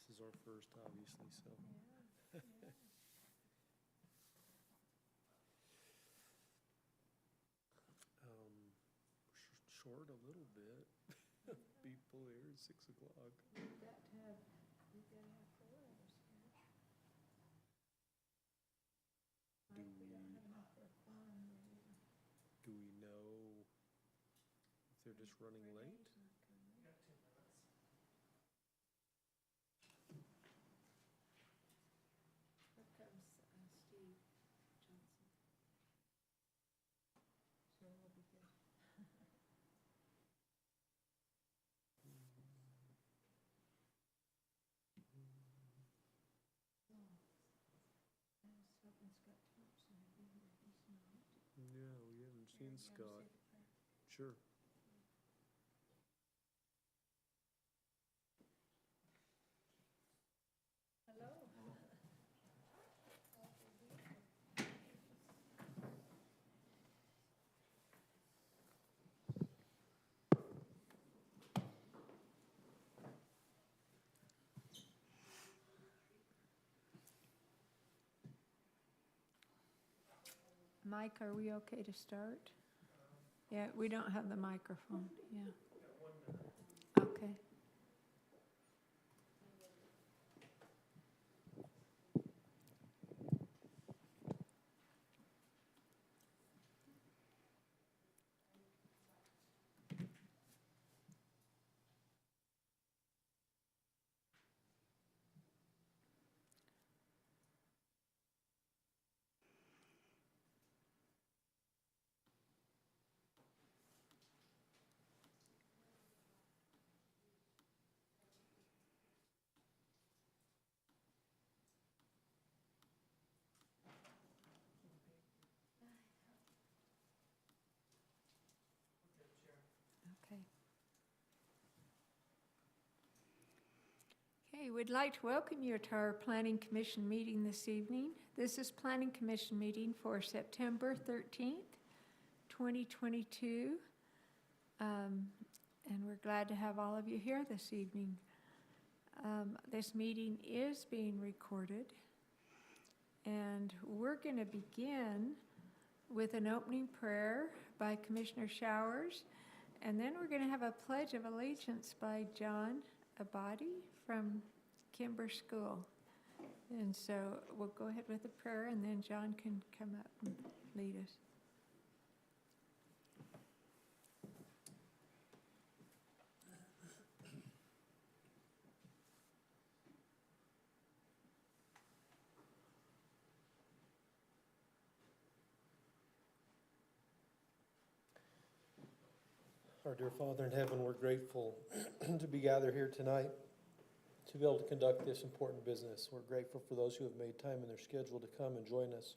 This is our first, obviously, so. Short a little bit. People here at 6 o'clock. We've got to have 4 of us here. Do We don't have enough for a quorum. Do we know if they're just running late? Here comes Steve Johnson. So we'll be good. Scott Thompson would be here. He's not. Yeah, we haven't seen Scott. Sure. Hello. Mike, are we okay to start? Yeah, we don't have the microphone, yeah. Okay. Okay, we'd like to welcome you to our Planning Commission meeting this evening. This is Planning Commission meeting for September 13th, 2022. And we're glad to have all of you here this evening. This meeting is being recorded, and we're going to begin with an opening prayer by Commissioner Showers, and then we're going to have a Pledge of Allegiance by John Abadi from Kimber School. And so we'll go ahead with the prayer, and then John can come up and lead us. Our dear Father in heaven, we're grateful to be gathered here tonight to be able to conduct this important business. We're grateful for those who have made time in their schedule to come and join us,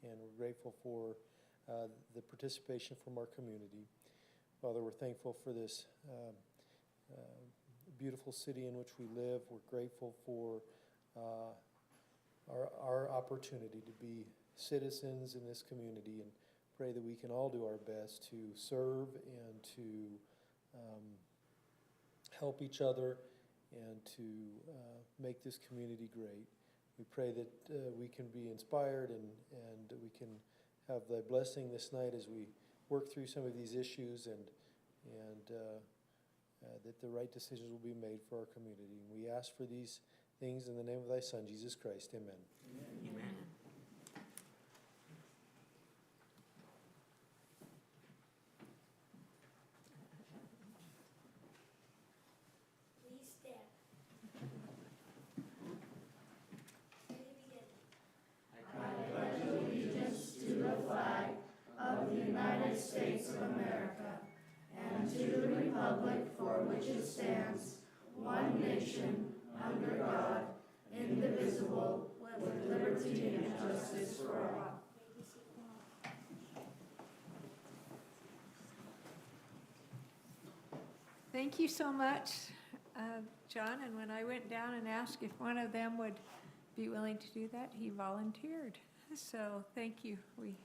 and we're grateful for the participation from our community. Father, we're thankful for this beautiful city in which we live. We're grateful for our opportunity to be citizens in this community, and pray that we can all do our best to serve and to help each other and to make this community great. We pray that we can be inspired and we can have the blessing this night as we work through some of these issues, and that the right decisions will be made for our community. And we ask for these things in the name of thy Son, Jesus Christ. Amen. Amen. Amen. States of America, and to the republic for which it stands, one nation, under God, indivisible, with liberty thank you so much, John. And when I went down and asked if one of them would be willing to do that, he volunteered. So thank you. We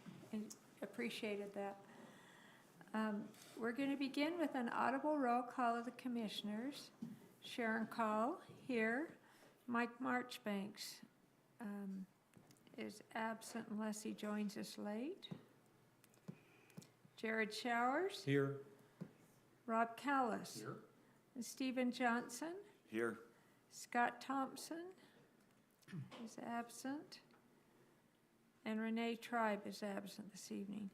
appreciated that. We're going to begin with an audible roll call of the commissioners. Sharon Call, here. Mike Marchbanks is absent unless he joins us late. Jared Showers. Here. Rob Callis. Here. Stephen Johnson. Here. Scott Thompson is absent. And Renee Tribe is absent this evening.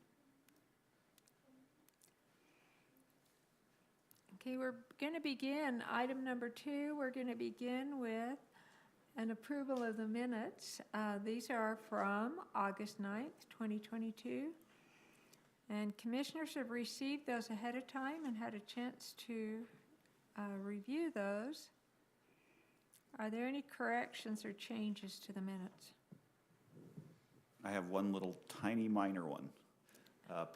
Okay, we're going to begin. Item number 2, we're going to begin with an approval of the minutes. These are from August 9th, 2022. And commissioners have received those ahead of time and had a chance to review those. Are there any corrections or changes to the minutes? I have one little tiny minor one.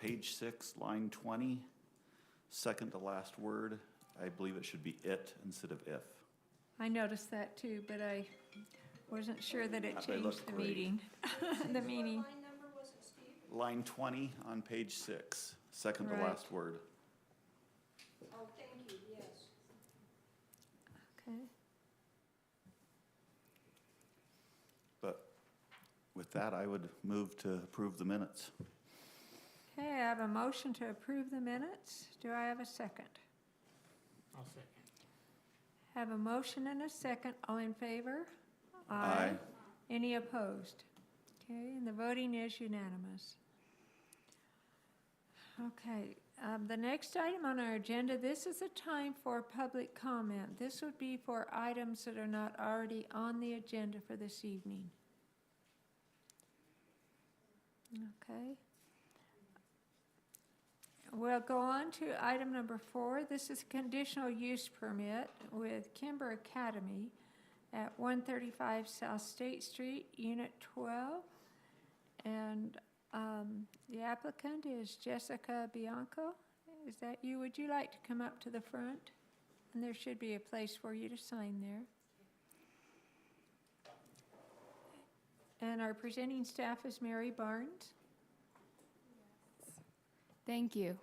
Page 6, line 20, second to last word. I believe it should be it instead of if. I noticed that too, but I wasn't sure that it They look changed the great. meeting. The meaning. What line number was it, Steve? Line 20 on page 6, second to Right. last word. Oh, thank you, yes. Okay. But with that, I would move to approve the minutes. Okay, I have a motion to approve the minutes. Do I have a second? I'll second. Have a motion and a second. All in favor? Aye. Any opposed? Okay, and the voting is unanimous. Okay, the next item on our agenda, this is a time for public comment. This would be for items that are not already on the agenda for this evening. Okay. We'll go on to item number 4. This is a conditional use permit with Kimber Academy at 135 South State Street, Unit 12. And the applicant is Jessica Bianco. Is that you? Would you like to come up to the front? And there should be a place for you to sign there. And our presenting staff is Mary Barnes. Thank you.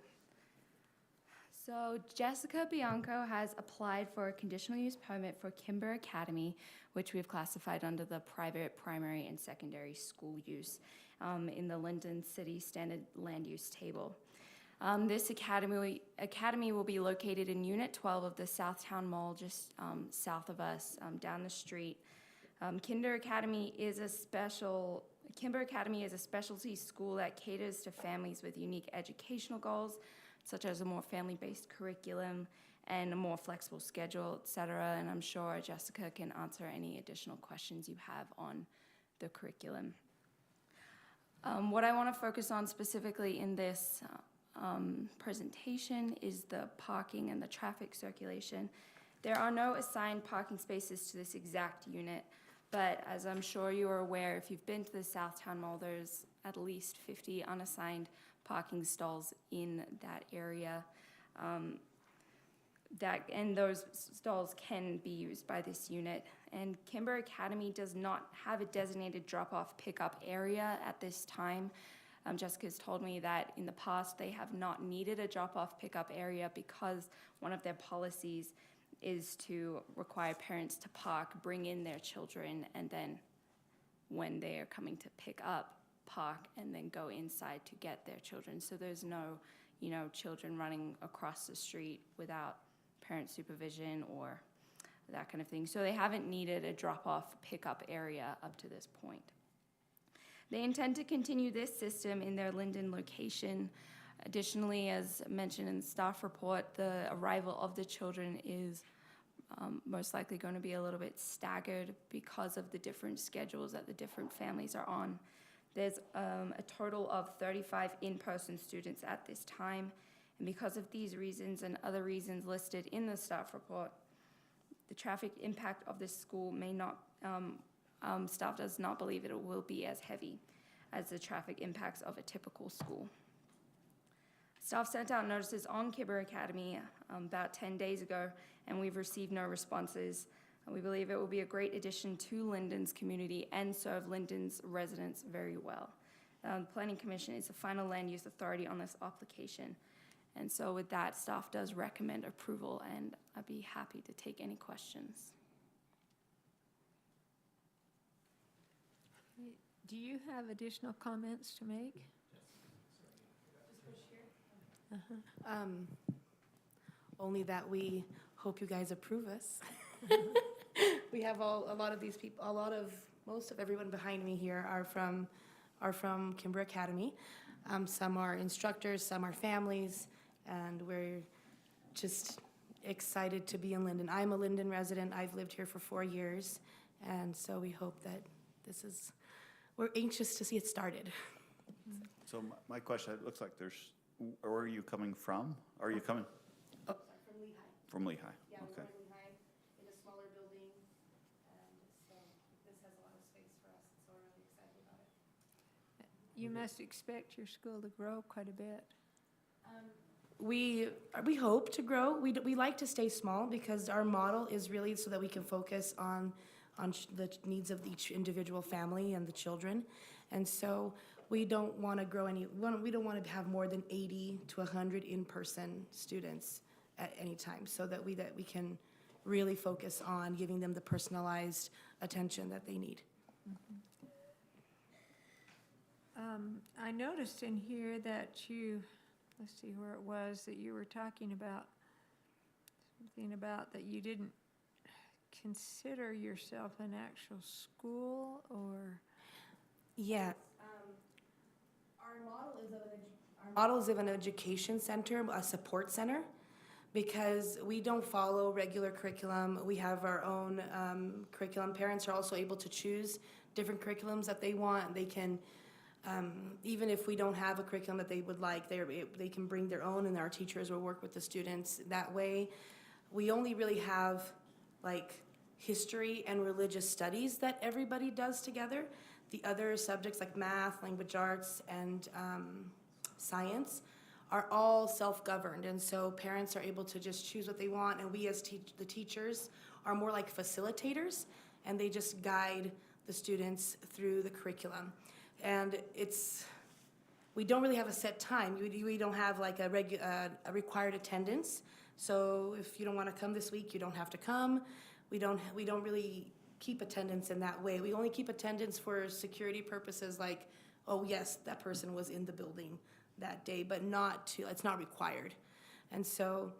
So Jessica Bianco has applied for a conditional use permit for Kimber Academy, which we've classified under the private primary and secondary school use in the Lindon City Standard Land Use Table. This academy will be located in Unit 12 of the Southtown Mall, just south of us, down the street. Kimber Academy is a specialty school that caters to families with unique educational goals, such as a more family-based curriculum and a more flexible schedule, etc. And I'm sure Jessica can answer any additional questions you have on the curriculum. What I want to focus on specifically in this presentation is the parking and the traffic circulation. There are no assigned parking spaces to this exact unit, but as I'm sure you are aware, if you've been to the Southtown Mall, there's at least 50 unassigned parking stalls in that area. And those stalls can be used by this unit. And Kimber Academy does not have a designated drop-off pickup area at this time. Jessica's told me that in the past they have not needed a drop-off pickup area because one of their policies is to require parents to park, bring in their children, and then when they are coming to pick up, park and then go inside to get their children. So there's no, children running across the street without parent supervision or that kind of thing. So they haven't needed a drop-off pickup area up to this point. They intend to continue this system in their Lindon location. Additionally, as mentioned in the staff report, the arrival of the children is most likely going to be a little bit staggered because of the different schedules that the different families are on. There's a total of 35 in-person students at this time, and because of these reasons and other reasons listed in the staff report, the traffic impact of this school may not, staff does not believe it will be as heavy as the traffic impacts of a typical school. Staff sent out notices on Kibber Academy about 10 days ago, and we've received no responses. We believe it will be a great addition to Lindon's community and serve Lindon's residents very well. The Planning Commission is the final land use authority on this application. And so with that, staff does recommend approval, and I'd be happy to take any questions. Do you have additional comments to make? Only that we hope you guys approve us. We have a lot of these people, most of everyone behind me here are from Kimber Academy. Some are instructors, some are families, and we're just excited to be in Lindon. I'm a Lindon resident. I've lived here for 4 years, and so we hope that we're anxious to see it started. So my question, it looks like where are you coming from? Are you coming From Lehigh. from Lehigh? Yeah, Okay. we're in Lehigh, in a smaller building, and so this has a lot of space for us, so we're really excited about it. You must expect your school to grow quite a bit. We hope to grow. We like to stay small because our model is really so that we can focus on the needs of each individual family and the children. And so we don't want to grow we don't want to have more than 80 to 100 in-person students at any time, so that we can really focus on giving them the personalized attention that they need. I noticed in here that let's see where it was, that you were talking about, something about that you didn't consider yourself an actual school, or? Yeah. Our model is of an education center, a support center, because we don't follow regular curriculum. We have our own curriculum. Parents are also able to choose different curriculums that they want. They can, even if we don't have a curriculum that they would like, they can bring their own, and our teachers will work with the students that way. We only really have like history and religious studies that everybody does together. The other subjects like math, language arts, and science are all self-governed, and so parents are able to just choose what they want, and we as the teachers are more like facilitators, and they just guide the students through the curriculum. And we don't really have a set time. We don't have like a required attendance. So if you don't want to come this week, you don't have to come. We don't really keep attendance in that way. We only keep attendance for security purposes, like, oh yes, that person was in the building that day, but it's not required. And so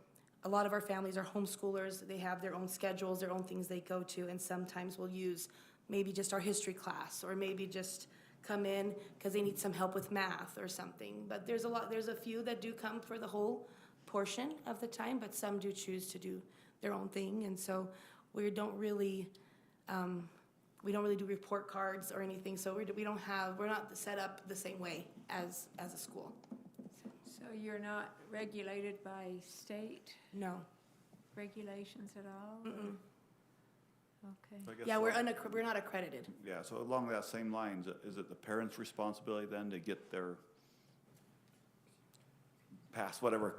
a lot of our families are homeschoolers. They have their own schedules, their own things they go to, and sometimes we'll use maybe just our history class, or maybe just come in because they need some help with math or something. But there's a few that do come for the whole portion of the time, but some do choose to do their own thing. And so we don't really do report cards or anything. So we're not set up the same way as a school. So you're not regulated by state No. regulations at all? Mm-mm. Okay. So I guess Yeah, we're not accredited. Yeah, so along that same lines, is it the parents' responsibility then to get their pass whatever?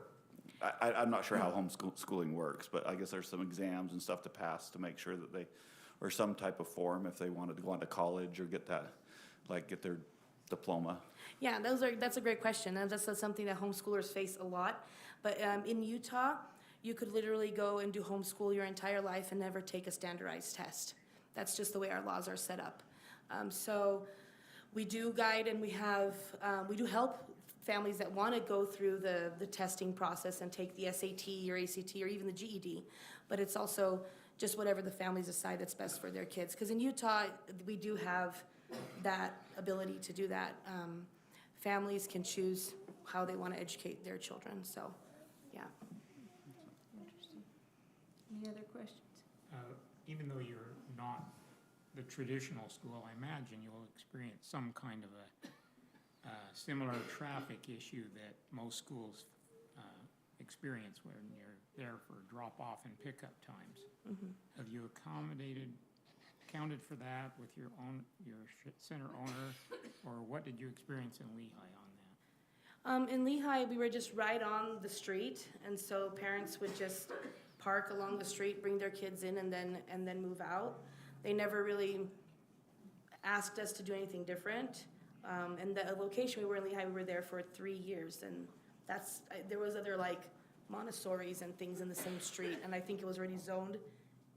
I'm not sure how homeschooling works, but I guess there's some exams and stuff to pass to make sure that or some type of form if they wanted to go on to college or get their diploma. Yeah, that's a great question, and that's something that homeschoolers face a lot. But in Utah, you could literally go and do homeschool your entire life and never take a standardized test. That's just the way our laws are set up. So we do guide, and we do help families that want to go through the testing process and take the SAT or ACT or even the GED. But it's also just whatever the families decide that's best for their kids. Because in Utah, we do have that ability to do that. Families can choose how they want to educate their children, so, yeah. Interesting. Any other questions? Even though you're not the traditional school, I imagine you'll experience some kind of a similar traffic issue that most schools experience when you're there for drop-off and pickup times. Mm-hmm. Have you accounted for that with your center owner, or what did you experience in Lehigh on that? In Lehigh, we were just right on the street, and so parents would just park along the street, bring their kids in, and then move out. They never really asked us to do anything different. And the location we were in Lehigh, we were there for 3 years, and there was other like Montessori's and things in the same street, and I think it was already zoned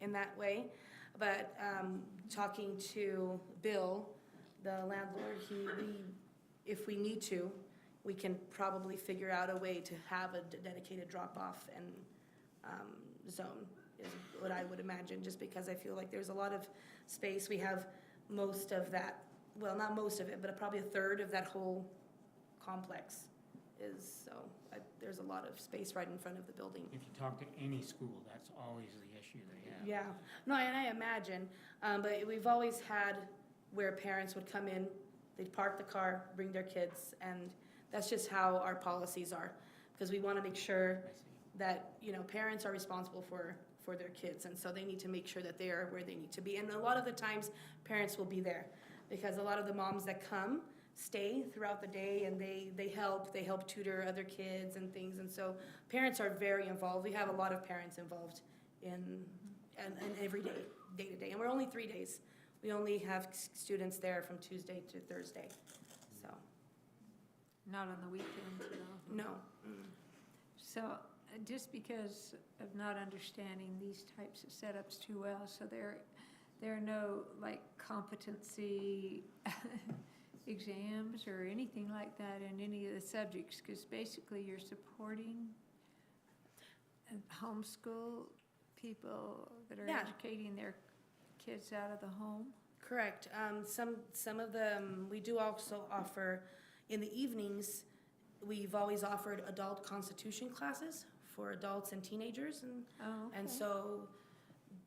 in that way. But talking to Bill, the landlord, if we need to, we can probably figure out a way to have a dedicated drop-off and zone, is what I would imagine, just because I feel like there's a lot of space. We have most of that, well, not most of it, but probably a third of that whole complex there's a lot of space right in front of the building. If you talk to any school, that's always the issue they have. Yeah, no, and I imagine, but we've always had where parents would come in, they'd park the car, bring their kids, and that's just how our policies are, because we want to make sure that, parents are responsible for their kids, and so they need to make sure that they are where they need to be. And a lot of the times, parents will be there, because a lot of the moms that come stay throughout the day, and they help tutor other kids and things, and so parents are very involved. We have a lot of parents involved in every day to day, and we're only 3 days. We only have students there from Tuesday to Thursday, so. Not on the weekends at all? No. So, just because of not understanding these types of setups too well, so there are no, like, competency exams or anything like that in any of the subjects, because basically you're supporting homeschool people that are educating their kids out of the home? Correct. Some of them, we do also offer, in the evenings, we've always offered adult constitution classes for adults and teenagers, and so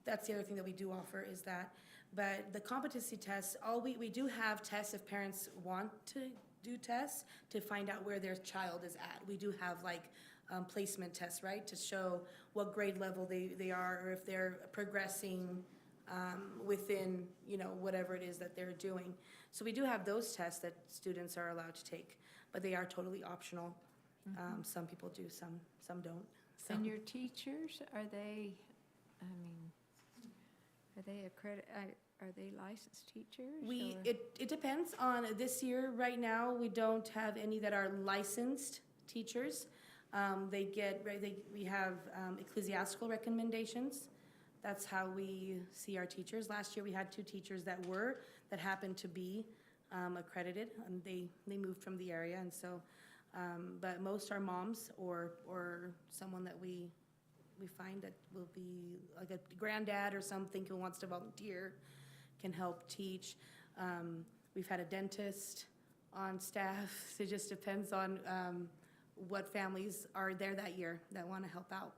that's the other thing that we do offer is that. But the competency tests, we do have tests if parents want to do tests to find out where their child is at. We do have like placement tests, right, to show what grade level they are, or if they're progressing within, whatever it is that they're doing. So we do have those tests that students are allowed to take, but they are totally optional. Some people do, some don't. So. And your teachers, are they are they licensed teachers? It depends on this year. Right now, we don't have any that are licensed teachers. We have ecclesiastical recommendations. That's how we see our teachers. Last year, we had 2 teachers that happened to be accredited, and they moved from the area, and so, but most are moms or someone that we find that will be like a granddad or something who wants to volunteer, can help teach. We've had a dentist on staff. It just depends on what families are there that year that want to help out.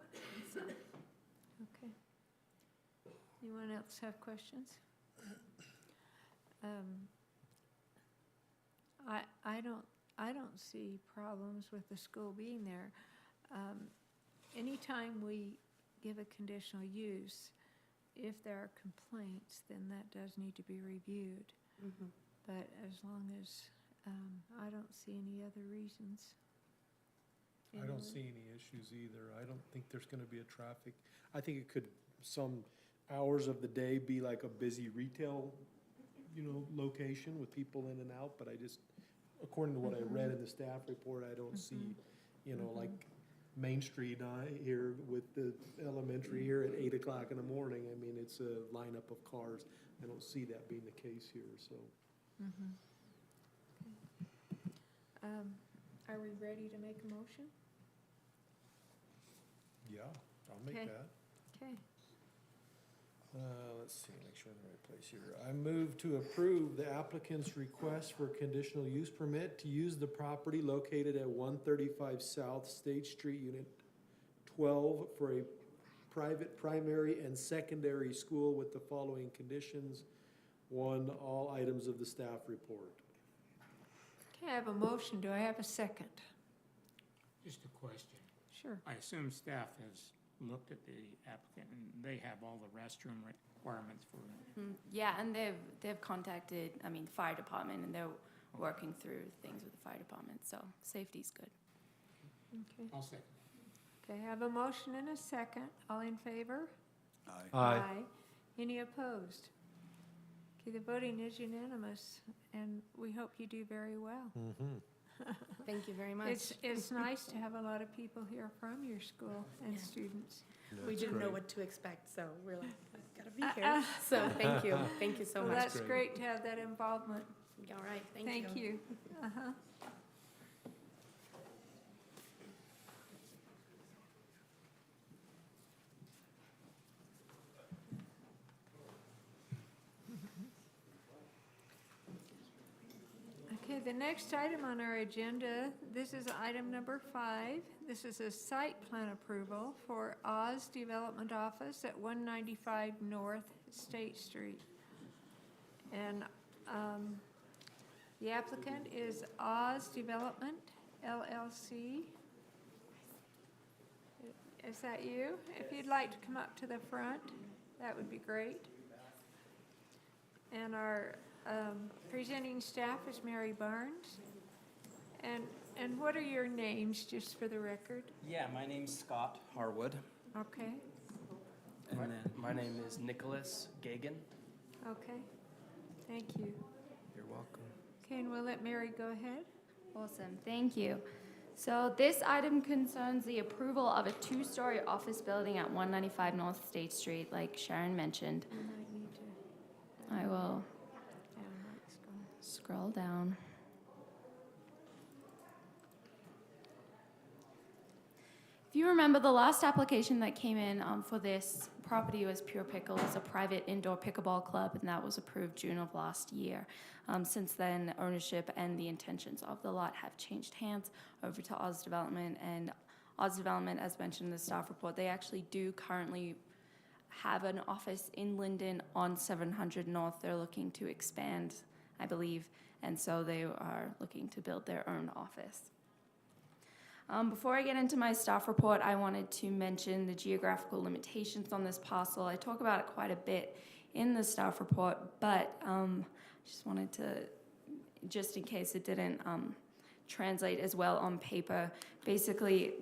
So. Okay. Anyone else have questions? I don't see problems with the school being there. Anytime we give a conditional use, if there are complaints, then that does need to be reviewed. But as long as, I don't see any other reasons. I don't see any issues either. I don't think there's gonna be a traffic. I think it could, some hours of the day be like a busy retail, location with people in and out, but I just, according to what I read in the staff report, I don't see, like Main Street here with the elementary here at 8 o'clock in the morning. I mean, it's a lineup of cars. I don't see that being the case here, so. Are we ready to make a motion? Yeah, I'll make Okay. that. Okay. Let's see, make sure I'm in the right place here. I move to approve the applicant's request for a conditional use permit to use the property located at 135 South State Street, Unit 12, for a private primary and secondary school with the following conditions. 1, all items of the staff report. Okay, I have a motion. Do I have a second? Just a question. Sure. I assume staff has looked at the applicant and they have all the restroom requirements for it. Yeah, and they've contacted, fire department, and they're working through things with the fire department, so safety's good. Okay. I'll second. Okay, I have a motion and a second. All in favor? Aye. Any opposed? Okay, the voting is unanimous, and we hope you do very well. Thank you very much. It's nice to have a lot of people here from your school and Yeah. students. We That's didn't know great. what to expect, so we're like, gotta be here. So thank you so Well, much. that's great to have that involvement. All right, Thank you. Uh-huh. Okay, the next item on our agenda, this is item number 5. This is a site plan approval for Oz Development Office at 195 North State Street. And the applicant is Oz Development LLC. Is that you? If you'd like to come up to the front, that would be great. And our presenting staff is Mary Barnes. And what are your names, just for the record? Yeah, my name's Scott Harwood, Okay, and then my name is Nicholas Gagan. okay. Thank you. You're welcome. Okay, and we'll let Mary go ahead. Awesome, thank you. So this item concerns the approval of a 2-story office building at 195 North State Street, like Sharon mentioned. You might need to I will scroll. scroll down. If you remember, the last application that came in for this property was Pure Pickle. It's a private indoor pickleball club, and that was approved June of last year. Since then, ownership and the intentions of the lot have changed hands over to Oz Development. And Oz Development, as mentioned in the staff report, they actually do currently have an office in Lindon on 700 North. They're looking to expand, I believe, and so they are looking to build their own office. Before I get into my staff report, I wanted to mention the geographical limitations on this parcel. I talk about it quite a bit in the staff report, but just wanted to, just in case it didn't translate as well on paper, basically,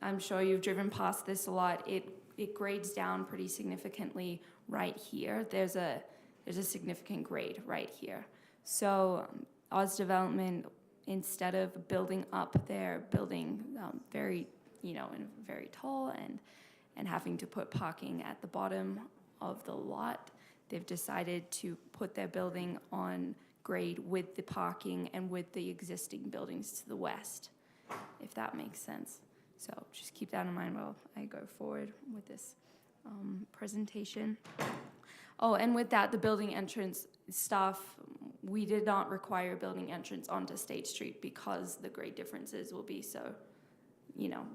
I'm sure you've driven past this a lot. It grades down pretty significantly right here. There's a significant grade right here. So Oz Development, instead of building up their building very tall and having to put parking at the bottom of the lot, they've decided to put their building on grade with the parking and with the existing buildings to the west, if that makes sense. So just keep that in mind while I go forward with this presentation. Oh, and with that, the building entrance stuff, we did not require building entrance onto State Street because the grade differences will be so,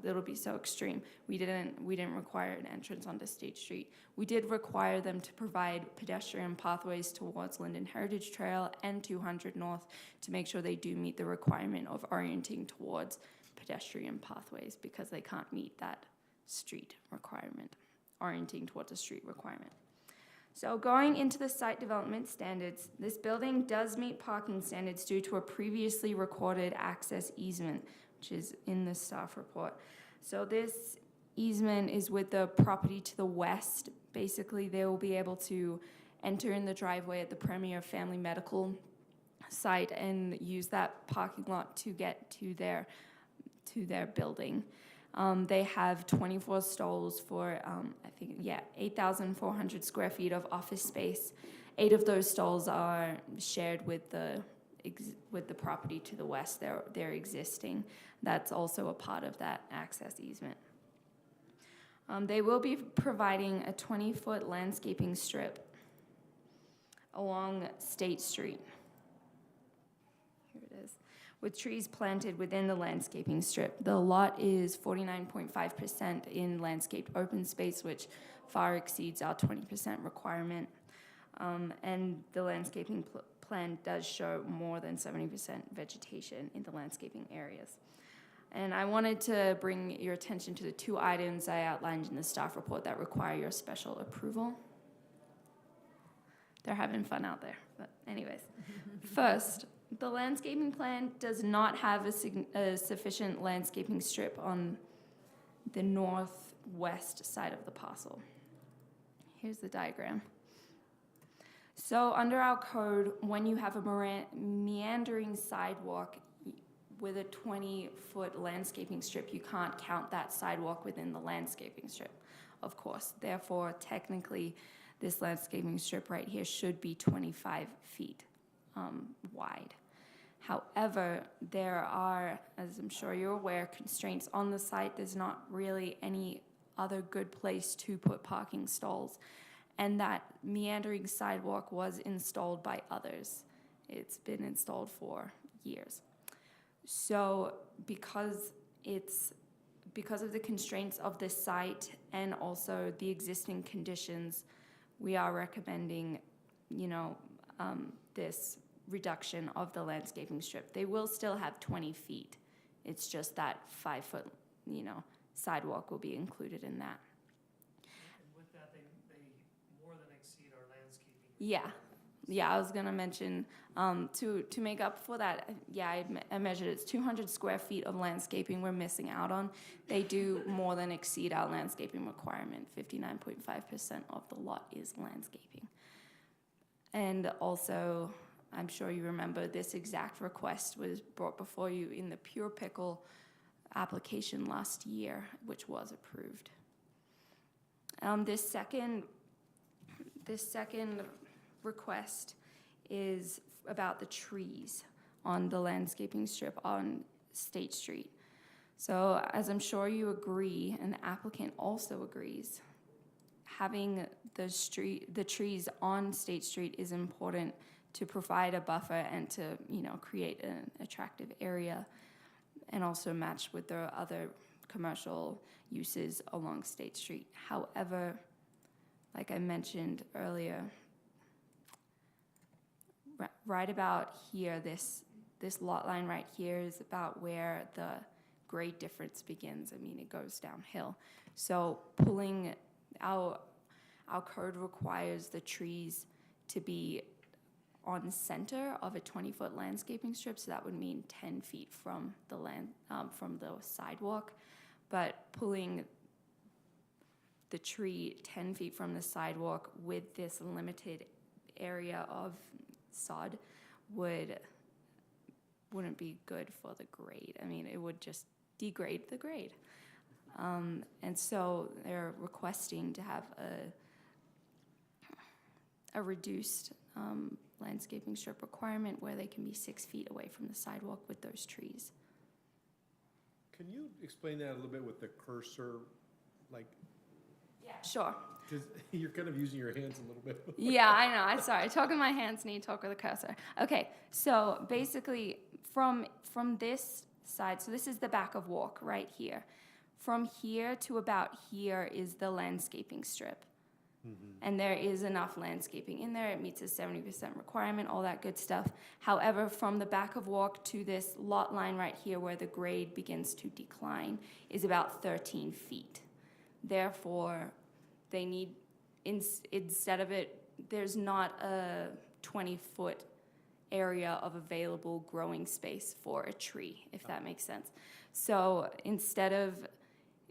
it'll be so extreme. We didn't require an entrance onto State Street. We did require them to provide pedestrian pathways towards Lindon Heritage Trail and 200 North to make sure they do meet the requirement of orienting towards pedestrian pathways, because they can't meet that street requirement, orienting towards a street requirement. So going into the site development standards, this building does meet parking standards due to a previously recorded access easement, which is in the staff report. So this easement is with the property to the west. Basically, they will be able to enter in the driveway at the Premier Family Medical site and use that parking lot to get to their building. They have 24 stalls for, 8,400 square feet of office space. 8 of those stalls are shared with the property to the west. They're existing. That's also a part of that access easement. They will be providing a 20-foot landscaping strip along State Street. Here it is. With trees planted within the landscaping strip. The lot is 49.5% in landscaped open space, which far exceeds our 20% requirement. And the landscaping plan does show more than 70% vegetation in the landscaping areas. And I wanted to bring your attention to the 2 items I outlined in the staff report that require your special approval. They're having fun out there, but anyways. First, The landscaping plan does not have a sufficient landscaping strip on the northwest side of the parcel. Here's the diagram. So under our code, when you have a meandering sidewalk with a 20-foot landscaping strip, you can't count that sidewalk within the landscaping strip, of course. Therefore, technically, this landscaping strip right here should be 25 feet wide. However, there are, as I'm sure you're aware, constraints on the site. There's not really any other good place to put parking stalls. And that meandering sidewalk was installed by others. It's been installed for years. So because of the constraints of this site and also the existing conditions, we are recommending, this reduction of the landscaping strip. They will still have 20 feet. It's just that 5-foot, sidewalk will be included in that. And with that, they more than exceed our landscaping. Yeah, I was gonna mention, to make up for that, I measured it's 200 square feet of landscaping we're missing out on. They do more than exceed our landscaping requirement. 59.5% of the lot is landscaping. And also, I'm sure you remember this exact request was brought before you in the Pure Pickle application last year, which was approved. This second request is about the trees on the landscaping strip on State Street. So as I'm sure you agree, and the applicant also agrees, having the trees on State Street is important to provide a buffer and to, create an attractive area and also match with the other commercial uses along State Street. However, like I mentioned earlier, right about here, this lot line right here is about where the grade difference begins. I mean, it goes downhill. So pulling our code requires the trees to be on center of a 20-foot landscaping strip, so that would mean 10 feet from the from the sidewalk. But pulling the tree 10 feet from the sidewalk with this limited area of sod wouldn't be good for the grade. I mean, it would just degrade the grade. And so they're requesting to have a reduced landscaping strip requirement where they can be 6 feet away from the sidewalk with those trees. Can you explain that a little bit with the cursor, Yeah, sure. because you're kind of using your hands a little bit. Yeah, I know. I'm sorry. Talk with my hands, need to talk with a cursor. Okay, so basically from this side, so this is the back of walk right here. From here to about here is the landscaping strip. And there is enough landscaping in there. It meets a 70% requirement, all that good stuff. However, from the back of walk to this lot line right here where the grade begins to decline is about 13 feet. Therefore, they need, instead of it, there's not a 20-foot area of available growing space for a tree, if that makes sense. So instead of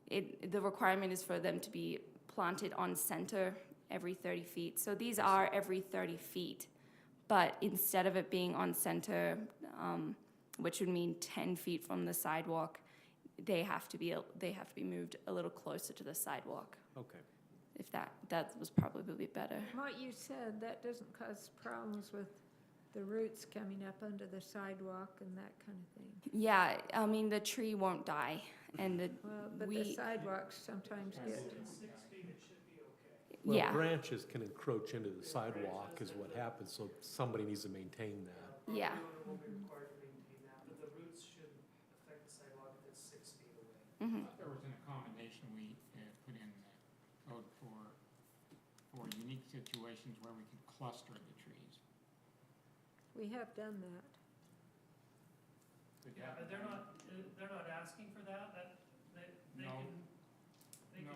it, the requirement is for them to be planted on center every 30 feet. So these are every 30 feet, but instead of it being on center, which would mean 10 feet from the sidewalk, they have to be moved a little closer to the sidewalk. Okay. If that was probably better. What you said, that doesn't cause problems with the roots coming up under the sidewalk and that kind of thing. Yeah, I mean, the tree won't die, and The sidewalks sometimes get. 6 feet, it should be okay. Yeah. Well, branches can encroach into the sidewalk is what happens, so somebody needs to maintain that. Yeah. The owner will be required to maintain that, but the roots shouldn't affect the sidewalk if it's 6 feet away. There was an accommodation we put in the code for unique situations where we could cluster the trees. We have done that. Yeah, but they're not asking for that, they No. can. No,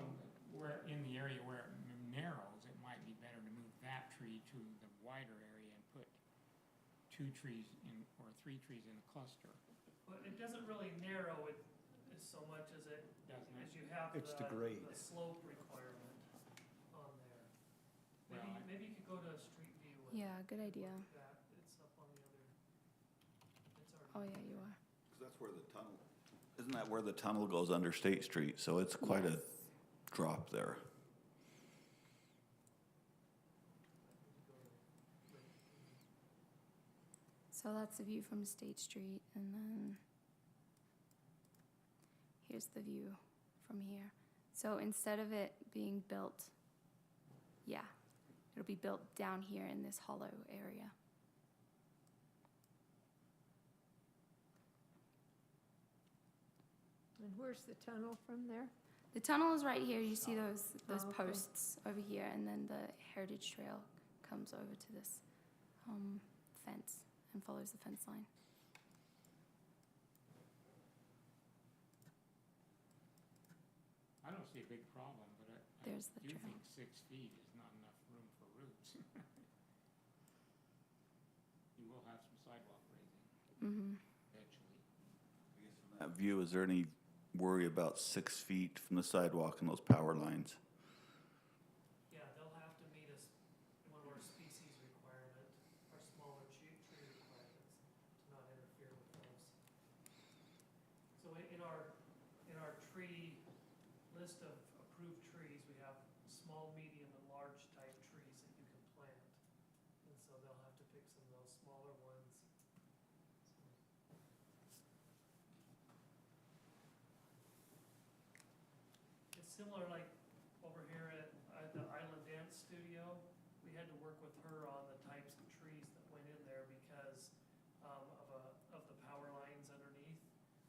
where in the area where it narrows, it might be better to move that tree to the wider area and put 2 trees or 3 trees in a cluster. But it doesn't really narrow it as so much as Doesn't it? as you have It's the grade. the slope requirement on there. Well, Maybe you could go to a street view and Yeah, good idea. look at that. It's up on the other, it's Oh, already. yeah, you are. 'Cause that's where the tunnel, isn't that where the tunnel goes under State Street? So it's quite a Yes. drop there. So that's the view from State Street, and then here's the view from here. So instead of it being built, yeah, it'll be built down here in this hollow area. And where's the tunnel from there? The tunnel is right here. You see those Oh, okay. posts over here, and then the heritage trail comes over to this fence and follows the fence line. I don't see a big problem, but I There's the do trail. think 6 feet is not enough room for roots. You will have some sidewalk raising Mm-hmm. eventually. That view, is there any worry about 6 feet from the sidewalk and those power lines? Yeah, they'll have to meet us, one of our species requirement, our smaller tree requirements, to not interfere with those. So in our tree list of approved trees, we have small, medium, and large type trees that you can plant. And so they'll have to pick some of those smaller ones. It's similar, like over here at the Island Dance Studio, we had to work with her on the types of trees that went in there because of the power lines underneath,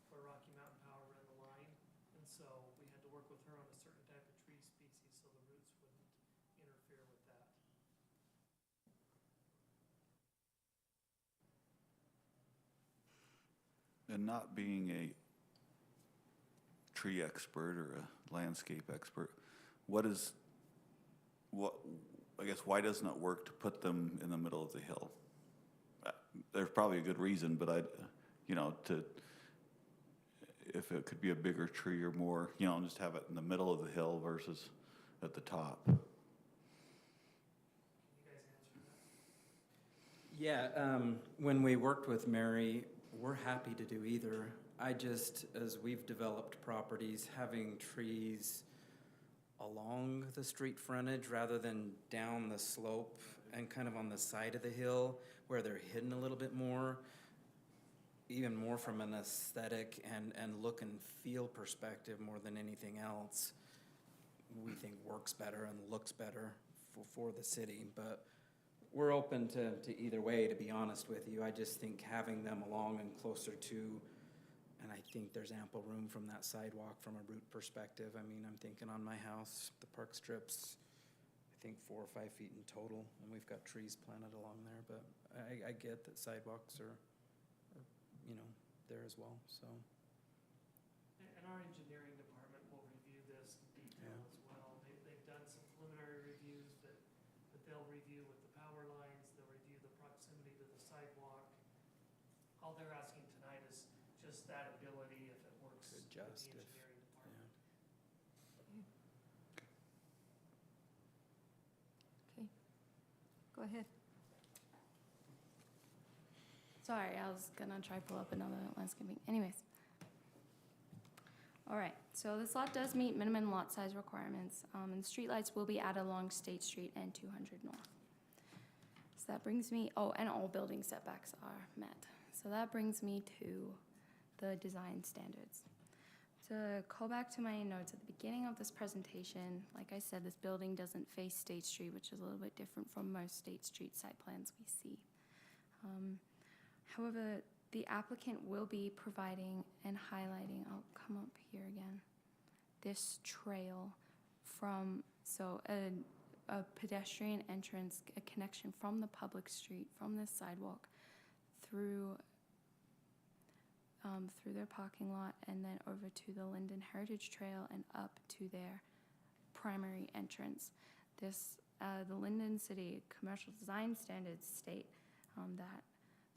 where Rocky Mountain Power ran the line. And so we had to work with her on a certain type of tree species so the roots wouldn't interfere with that. And not being a tree expert or a landscape expert, I guess, why doesn't it work to put them in the middle of the hill? There's probably a good reason, but if it could be a bigger tree or more, just have it in the middle of the hill versus at the top. Can you guys answer that? Yeah, when we worked with Mary, we're happy to do either. As we've developed properties, having trees along the street frontage rather than down the slope and kind of on the side of the hill where they're hidden a little bit more, even more from an aesthetic and look and feel perspective more than anything else, we think works better and looks better for the city. But we're open to either way, to be honest with you. I just think having them along and closer to, and I think there's ample room from that sidewalk from a root perspective. I mean, I'm thinking on my house, the park strips, I think 4 or 5 feet in total, and we've got trees planted along there, but I get that sidewalks are there as well, so. And our engineering department will review this in detail Yeah. as well. They've done some preliminary reviews that they'll review with the power lines, they'll review the proximity to the sidewalk. All they're asking tonight is just that ability, if it works with the Adjust if- engineering department. Okay. Go ahead. Sorry, I was gonna try pull up another landscaping. Anyways. All right, so this lot does meet minimum lot size requirements, and streetlights will be added along State Street and 200 North. So that brings me, and all building setbacks are met. So that brings me to the design standards. To call back to my notes at the beginning of this presentation, like I said, this building doesn't face State Street, which is a little bit different from most State Street site plans we see. However, the applicant will be providing and highlighting, I'll come up here again, this trail from, a pedestrian entrance, a connection from the public street, from this sidewalk, through their parking lot, and then over to the Lindon Heritage Trail and up to their primary entrance. The Lindon City Commercial Design Standards state that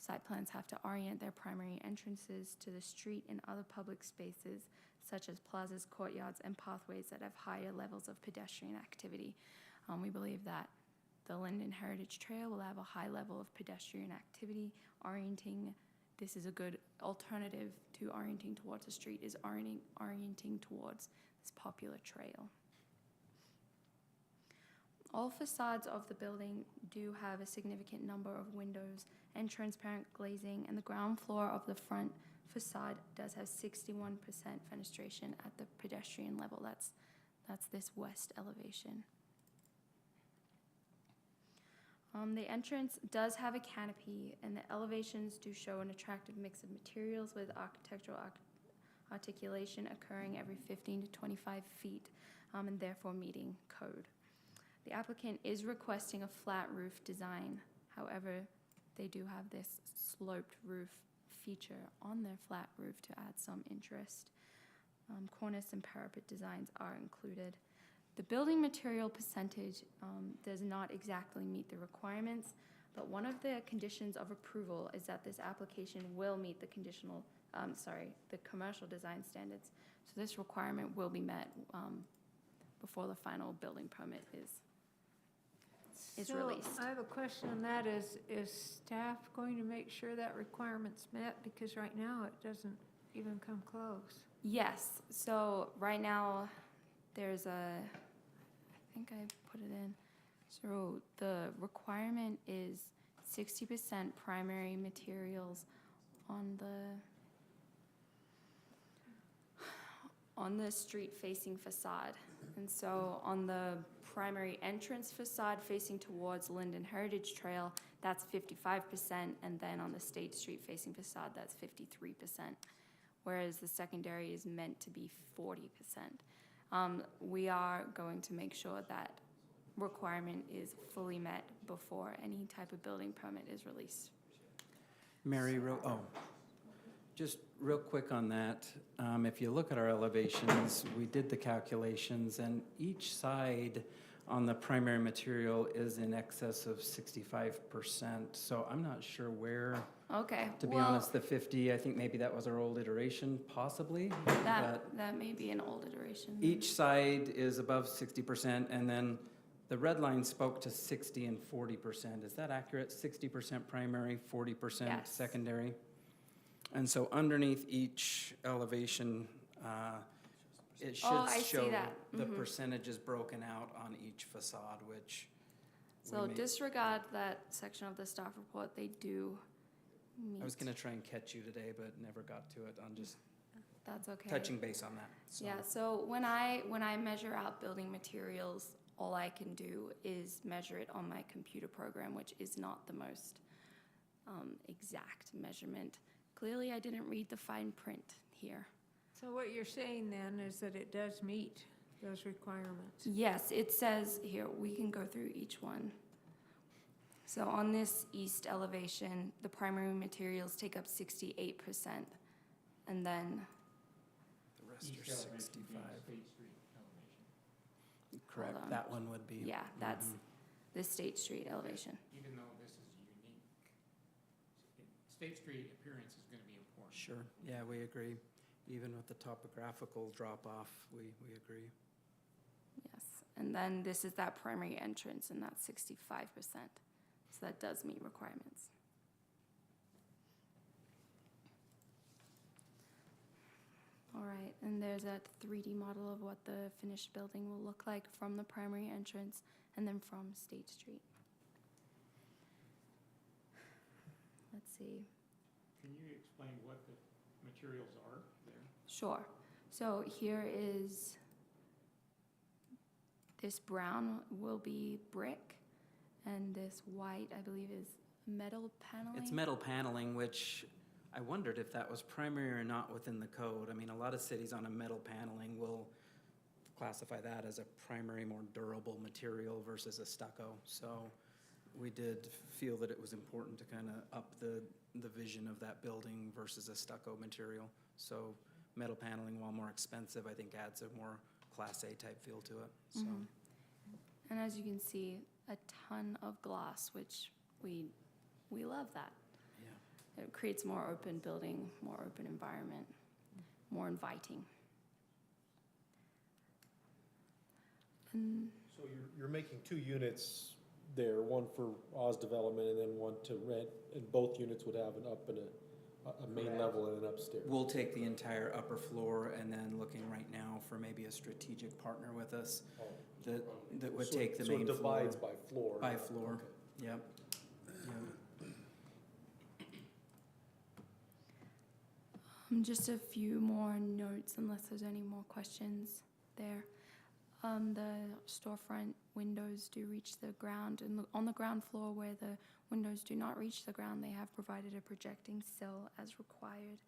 Site plans have to orient their primary entrances to the street and other public spaces, such as plazas, courtyards, and pathways that have higher levels of pedestrian activity. We believe that the Lindon Heritage Trail will have a high level of pedestrian activity. This is a good alternative to orienting towards the street, is orienting towards this popular trail. All facades of the building do have a significant number of windows and transparent glazing, and the ground floor of the front facade does have 61% fenestration at the pedestrian level. That's this west elevation. The entrance does have a canopy, and the elevations do show an attractive mix of materials with architectural articulation occurring every 15 to 25 feet, and therefore meeting code. The applicant is requesting a flat roof design. However, they do have this sloped roof feature on their flat roof to add some interest. Cornice and parapet designs are included. The building material percentage does not exactly meet the requirements, but one of the conditions of approval is that this application will meet the the commercial design standards. So this requirement will be met before the final building permit is released. I have a question on that. Is staff going to make sure that requirement's met? Because right now it doesn't even come close. Yes, so right now there's I think I put it in. So the requirement is 60% primary materials on the street facing facade. And so on the primary entrance facade facing towards Lindon Heritage Trail, that's 55%, and then on the State Street facing facade, that's 53%, whereas the secondary is meant to be 40%. We are going to make sure that requirement is fully met before any type of building permit is released. Mary, just real quick on that. If you look at our elevations, we did the calculations, and each side on the primary material is in excess of 65%. So I'm not sure where, Okay. to be honest, the 50, I think maybe that was our old iteration, possibly. That may be an old iteration. Each side is above 60%, and then the red line spoke to 60 and 40%. Is that accurate? 60% primary, 40% Yes. secondary? And so underneath each elevation, it should show the percentages broken out on each facade, which So disregard that section of the staff report. They do meet. I was gonna try and catch you today, but never got to it. On just That's okay. touching base on that. So. Yeah, so when I measure out building materials, all I can do is measure it on my computer program, which is not the most exact measurement. Clearly, I didn't read the fine print here. So what you're saying then is that it does meet those requirements? Yes, it says here, we can go through each one. So on this east elevation, the primary materials take up 68%, and then The rest are 65. State Street elevation. Correct. Hold on. That one would be. yeah, that's the State Street elevation. Even though this is unique, State Street appearance is gonna be important. Sure. Yeah, we agree. Even with the topographical drop-off, we agree. Yes, and then this is that primary entrance, and that's 65%. So that does meet requirements. All right, and there's a 3D model of what the finished building will look like from the primary entrance and then from State Street. Let's see. Can you explain what the materials are there? Sure. So here is, this brown will be brick, and this white, I believe, is metal paneling. It's metal paneling, which I wondered if that was primary or not within the code. I mean, a lot of cities on a metal paneling will classify that as a primary, more durable material versus a stucco. So we did feel that it was important to kind of up the vision of that building versus a stucco material. So metal paneling, while more expensive, I think adds a more Class A type feel to it. So. And as you can see, a ton of gloss, which we love that. Yeah. It creates more open building, more open environment, more inviting. And So you're making 2 units there, one for Oz Development and then one to rent, and both units would have an up and a main Correct. level and an upstairs. We'll take the entire upper floor and then looking right now for maybe a strategic partner with us that would take the main So it floor. divides by floor. By floor, Okay. yep. Just a few more notes, unless there's any more questions there. The storefront windows do reach the ground, and on the ground floor where the windows do not reach the ground, they have provided a projecting sill as required.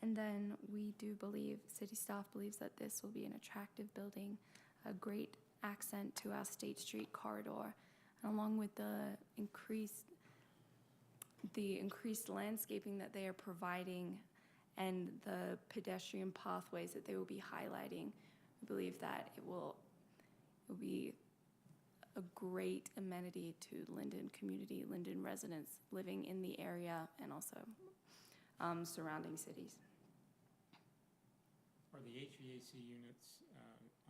And then we do believe, city staff believes that this will be an attractive building, a great accent to our State Street corridor, and along with the increased landscaping that they are providing and the pedestrian pathways that they will be highlighting. We believe that it will be a great amenity to Lindon community, Lindon residents living in the area and also surrounding cities. Are the HVAC units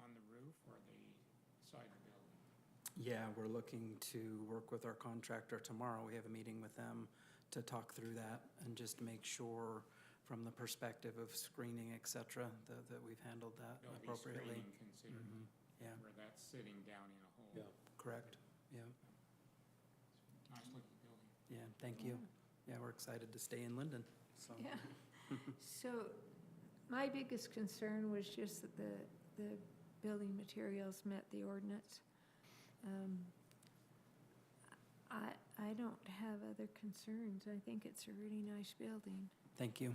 on the roof or the side of the building? Yeah, we're looking to work with our contractor tomorrow. We have a meeting with them to talk through that and just make sure from the perspective of screening, et cetera, that we've handled that There'll be appropriately. screening considered, Yeah, where that's sitting down in a hole. Yeah. correct, yeah, Nice looking building. yeah, thank you. Yeah, we're excited to stay in Lindon, so. Yeah. So my biggest concern was just that the building materials met the ordinance. I don't have other concerns. I think it's a really nice building. Thank you.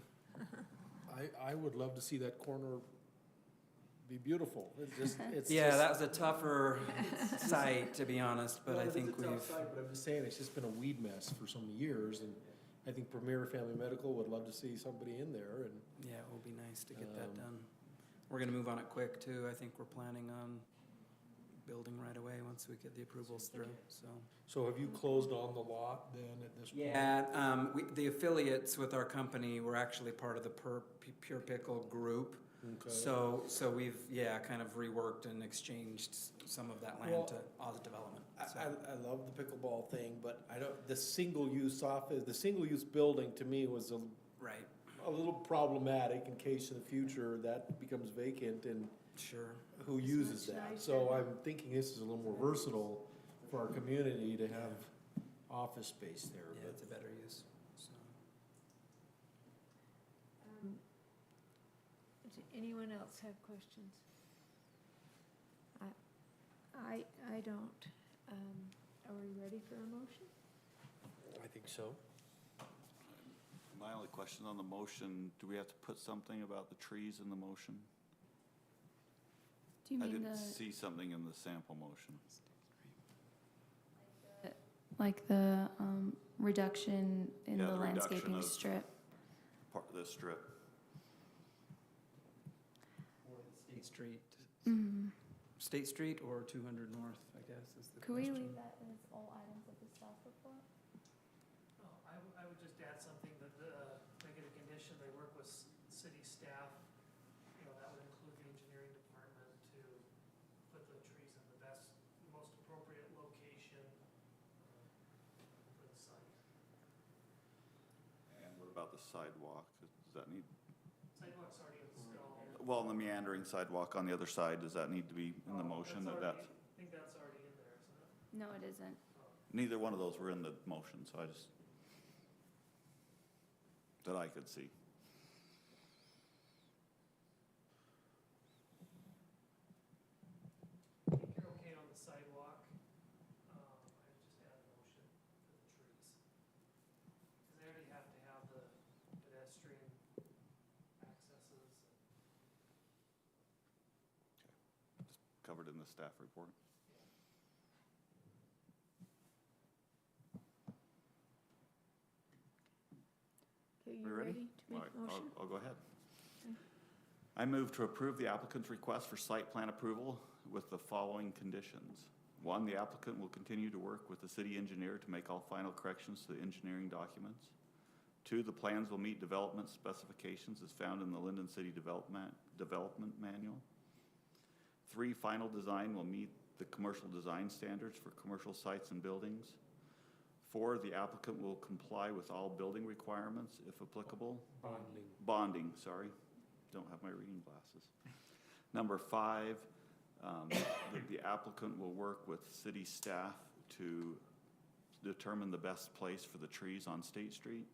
I would love to see that corner be beautiful. It's Yeah, just- that was a tougher site, to be honest, but Well, I it is think a tough we've, site, But I'm just saying, it's just been a weed mess for so many years, and I think Premier Family Medical would love to see somebody in there, and yeah, it will be nice to get that done. We're gonna move on it quick, too. I think we're planning on building right away once we get the approvals through, so. so have you closed on the lot then at this point? Yeah, the affiliates with our company were actually part of the Pure Pickle group. Okay. So we've, kind of reworked and exchanged some of that land to Oz Development. So, I love the pickleball thing, but the single-use office, the single-use building to me was right, a little problematic in case in the future that becomes vacant and sure. who It's uses much that. nicer. So I'm thinking this is a little more versatile for our community to have office space there. Yeah, but- it's a better use, so. Does anyone else have questions? I don't. Are we ready for a motion? I think so. My only question on the motion, do we have to put something about the trees in the motion? Do you I mean didn't see something in the sample motion. like the reduction in Yeah, the the reduction landscaping of- strip? Part of this strip. State Street, Mhm. State Street or 200 North, I guess, is the Could we question. leave that as all items of the staff report? Oh, I would just add something that, make it a condition, they work with city staff, that would include the engineering department to put the trees in the most appropriate location for the site. And what about the sidewalk? Does that need, Sidewalk's already installed. well, the meandering sidewalk on the other side, does that need to be in the motion? That's That's, already- I think that's already in there, isn't it? No, it isn't. neither one of those were in the motion, so I just, that I could see. I think you're okay on the sidewalk. I would just add a motion for the trees. Because they already have to have the pedestrian accesses. Covered in the staff report. Okay, We you ready? ready to All make right, a motion? I'll go ahead. Okay. I move to approve the applicant's request for site plan approval with the following conditions. One, the applicant will continue to work with the city engineer to make all final corrections to the engineering documents. 2, the plans will meet development specifications as found in the Lindon City Development Manual. 3, final design will meet the commercial design standards for commercial sites and buildings. 4, the applicant will comply with all building requirements if applicable. Bonding, sorry. Don't have my reading glasses. Number 5, that the applicant will work with city staff to determine the best place for the trees on State Street.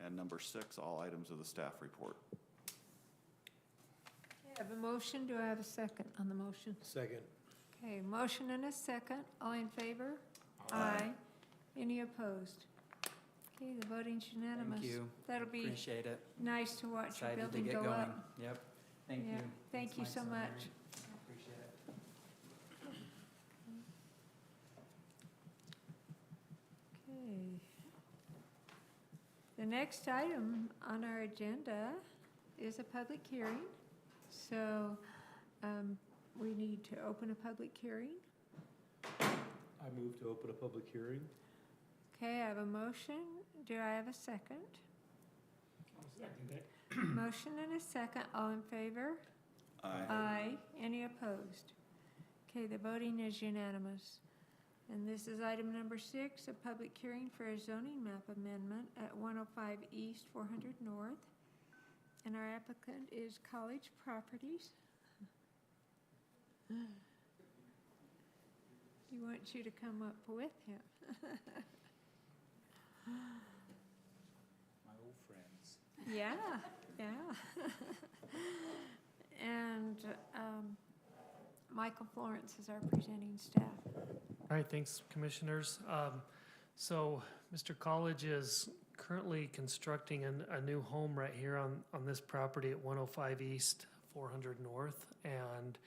And number 6, all items of the staff report. I have a motion. Do I have a second on the motion? Second. Okay, motion and a second. All in favor? Aye. Any opposed? Okay, the voting's unanimous. Thank you. That'll be Appreciate it. nice to watch your Excited to building get go going. up. Yep. Thank Yeah, you. thank That's you my so summary. much. Appreciate it. Okay. The next item on our agenda is a public hearing. So we need to open a public hearing. I move to open a public hearing. Okay, I have a motion. Do I have a second? I'll second it. Motion and a second. All in favor? Aye. Any opposed? Okay, the voting is unanimous. And this is item number 6, a public hearing for a zoning map amendment at 105 East, 400 North. And our applicant is College Properties. He wants you to come up with him. My old friends. Yeah, yeah. And Michael Florence is our presenting staff. All right, thanks, commissioners. So Mr. College is currently constructing a new home right here on this property at 105 East, 400 North. And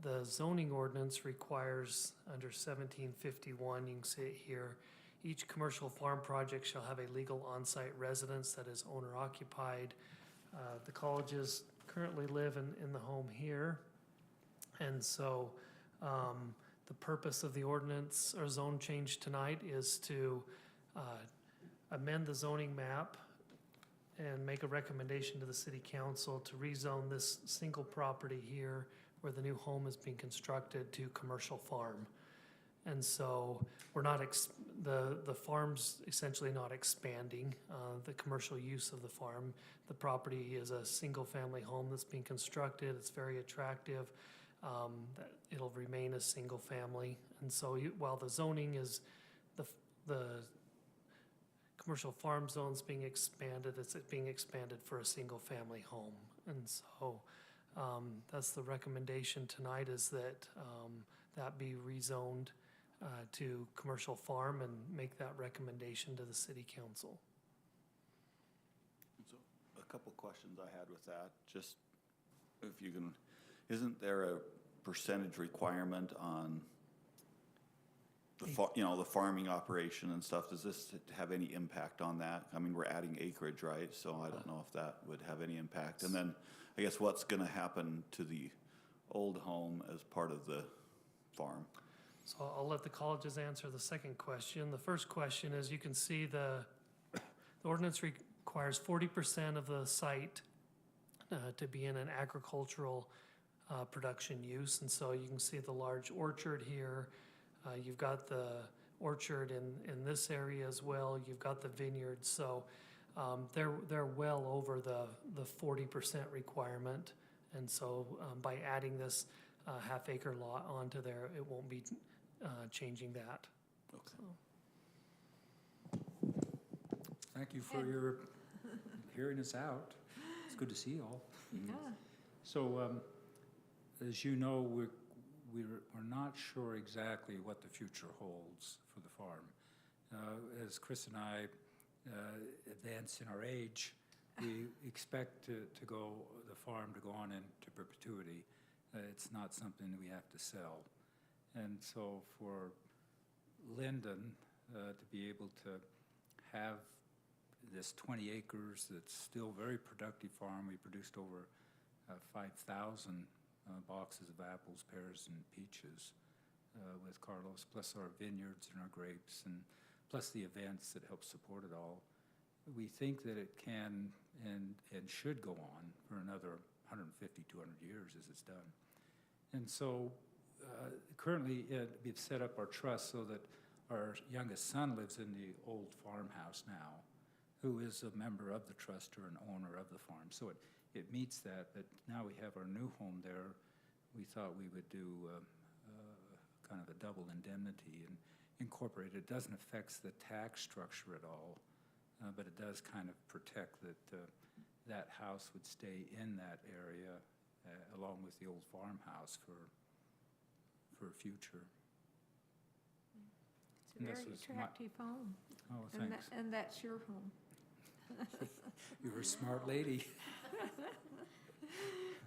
the zoning ordinance requires under 1751, you can see it here, each commercial farm project shall have a legal on-site residence that is owner occupied. The colleges currently live in the home here. And so the purpose of the ordinance or zone change tonight is to amend the zoning map and make a recommendation to the city council to rezone this single property here where the new home is being constructed to commercial farm. And so we're not, the farm's essentially not expanding the commercial use of the farm. The property is a single family home that's being constructed. It's very attractive. That it'll remain a single family. And so while the zoning is the commercial farm zone's being expanded, it's being expanded for a single family home. And so that's the recommendation tonight, is that that be rezoned to commercial farm, and make that recommendation to the city council. So a couple questions I had with that, just if you can, isn't there a percentage requirement on the the farming operation and stuff? Does this have any impact on that? I mean, we're adding acreage, right? So I don't know if that would have any impact. And then I guess what's gonna happen to the old home as part of the farm? So I'll let the colleges answer the second question. The first question is, you can see the ordinance requires 40% of the site to be in an agricultural production use. And so you can see the large orchard here. You've got the orchard in this area as well. You've got the vineyard. So they're well over the 40% requirement. And so by adding this half acre lot onto there, it won't be changing that. Okay. Thank you for your hearing us out. It's good to see you all. Yeah. So, as you know, we're not sure exactly what the future holds for the farm. As Chris and I advance in our age, we expect the farm to go on into perpetuity. It's not something that we have to sell. And so for Lindon to be able to have this 20 acres that's still very productive farm, we produced over 5,000 boxes of apples, pears, and peaches with Carlos, plus our vineyards and our grapes, and plus the events that help support it all. we think that it can and should go on for another 150, 200 years as it's done. And so currently we've set up our trust so that our youngest son lives in the old farmhouse now, who is a member of the trust or an owner of the farm. So it meets that, but now we have our new home there. We thought we would do kind of a double indemnity and incorporate it. It doesn't affect the tax structure at all, but it does kind of protect that that house would stay in that area along with the old farmhouse for future. It's a very attractive home. Oh, thanks. And that's your home. You're a smart lady.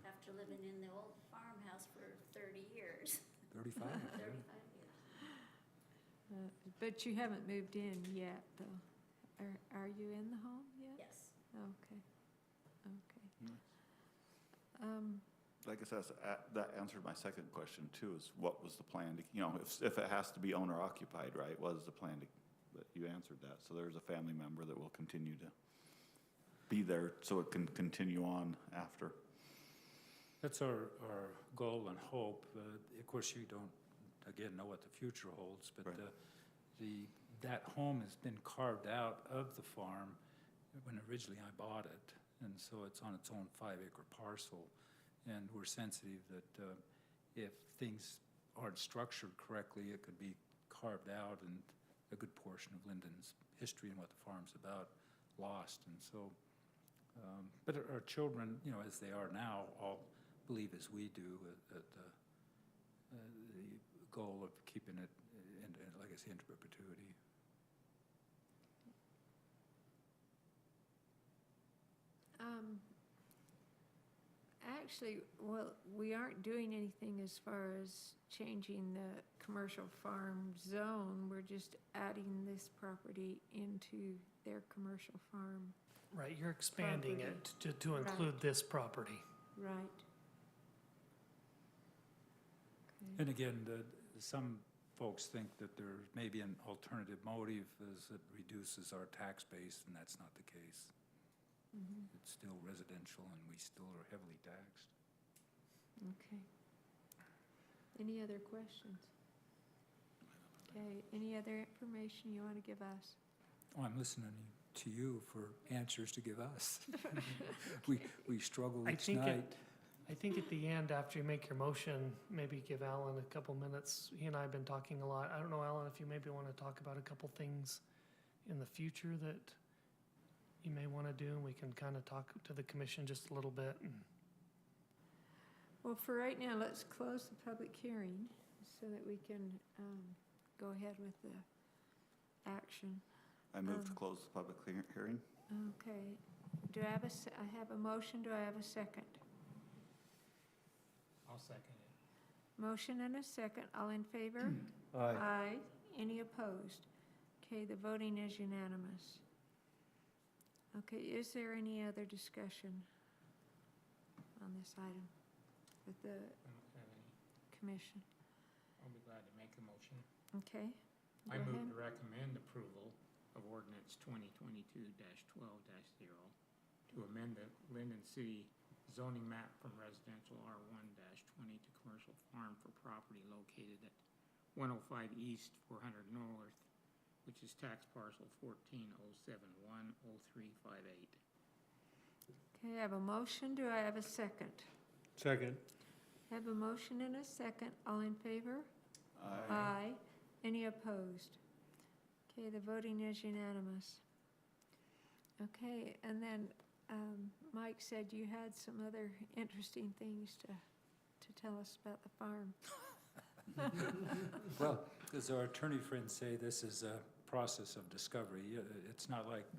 After living in the old farmhouse for 30 years. 35. 35 yeah. years. But you haven't moved in yet, though. Are you in the home yet? Yes. Okay. Okay. Like I said, that answered my second question too, is what was the plan to, you know, if it has to be owner occupied, right? What is the plan to, but you answered that. So there's a family member that will continue to be there so it can continue on after. That's our goal and hope. Of course, you don't, again, know what the future holds, but Right. That home has been carved out of the farm when originally I bought it, and so it's on its own 5-acre parcel. And we're sensitive that if things aren't structured correctly, it could be carved out and a good portion of Lindon's history and what the farm's about lost. And so, but our children, you know, as they are now, all believe as we do that the goal of keeping it, in, like I say, into perpetuity. Actually, well, we aren't doing anything as far as changing the commercial farm zone. We're just adding this property into their commercial farm. Right, you're expanding Property. it to include this property. Right. Okay. And again, some folks think that there may be an alternative motive as it reduces our tax base, and that's not the case. Mhm. It's still residential, and we still are heavily taxed. Okay. Any other questions? Okay, any other information you want to give us? Oh, I'm listening to you for answers to give us. We struggle I each think night. I think at the end, after you make your motion, maybe give Alan a couple minutes. He and I have been talking a lot. I don't know, Alan, if you maybe want to talk about a couple things in the future that you may want to do, and we can kind of talk to the commission just a little bit. Well, for right now, let's close the public hearing so that we can go ahead with the action. I move to close the public hearing. Okay. Do I have I have a motion, do I have a second? I'll second it. Motion and a second, all in favor? Aye. Aye. Any opposed? Okay, the voting is unanimous. Okay, is there any other discussion on this item with the I don't have any. commission? I'll be glad to make a motion. Okay. I go move ahead. to recommend approval of ordinance 2022-12-0 to amend the Lindon City zoning map from residential R1-20 to commercial farm for property located at 105 East, 400 North, which is tax parcel 1407103558. Okay, I have a motion, do I have a second? Second. I have a motion and a second, all in favor? Aye. Any opposed? Okay, the voting is unanimous. Okay, and then Mike said you had some other interesting things to tell us about the farm. Well, as our attorney friends say, this is a process of discovery. It's not like,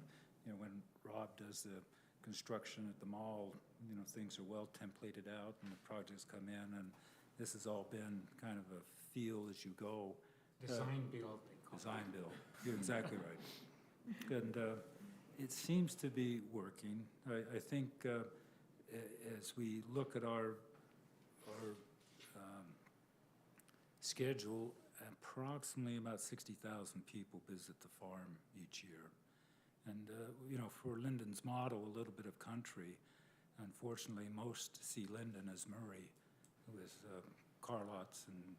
you know, when Rob does the construction at the mall, you know, things are well templated out and the projects come in, and this has all been kind of a feel as you go. Design build, they call it. Design build, you're exactly right. And it seems to be working. I think as we look at our schedule, approximately about 60,000 people visit the farm each year. And, for Lindon's motto, a little bit of country, unfortunately, most see Lindon as Murray, with car lots and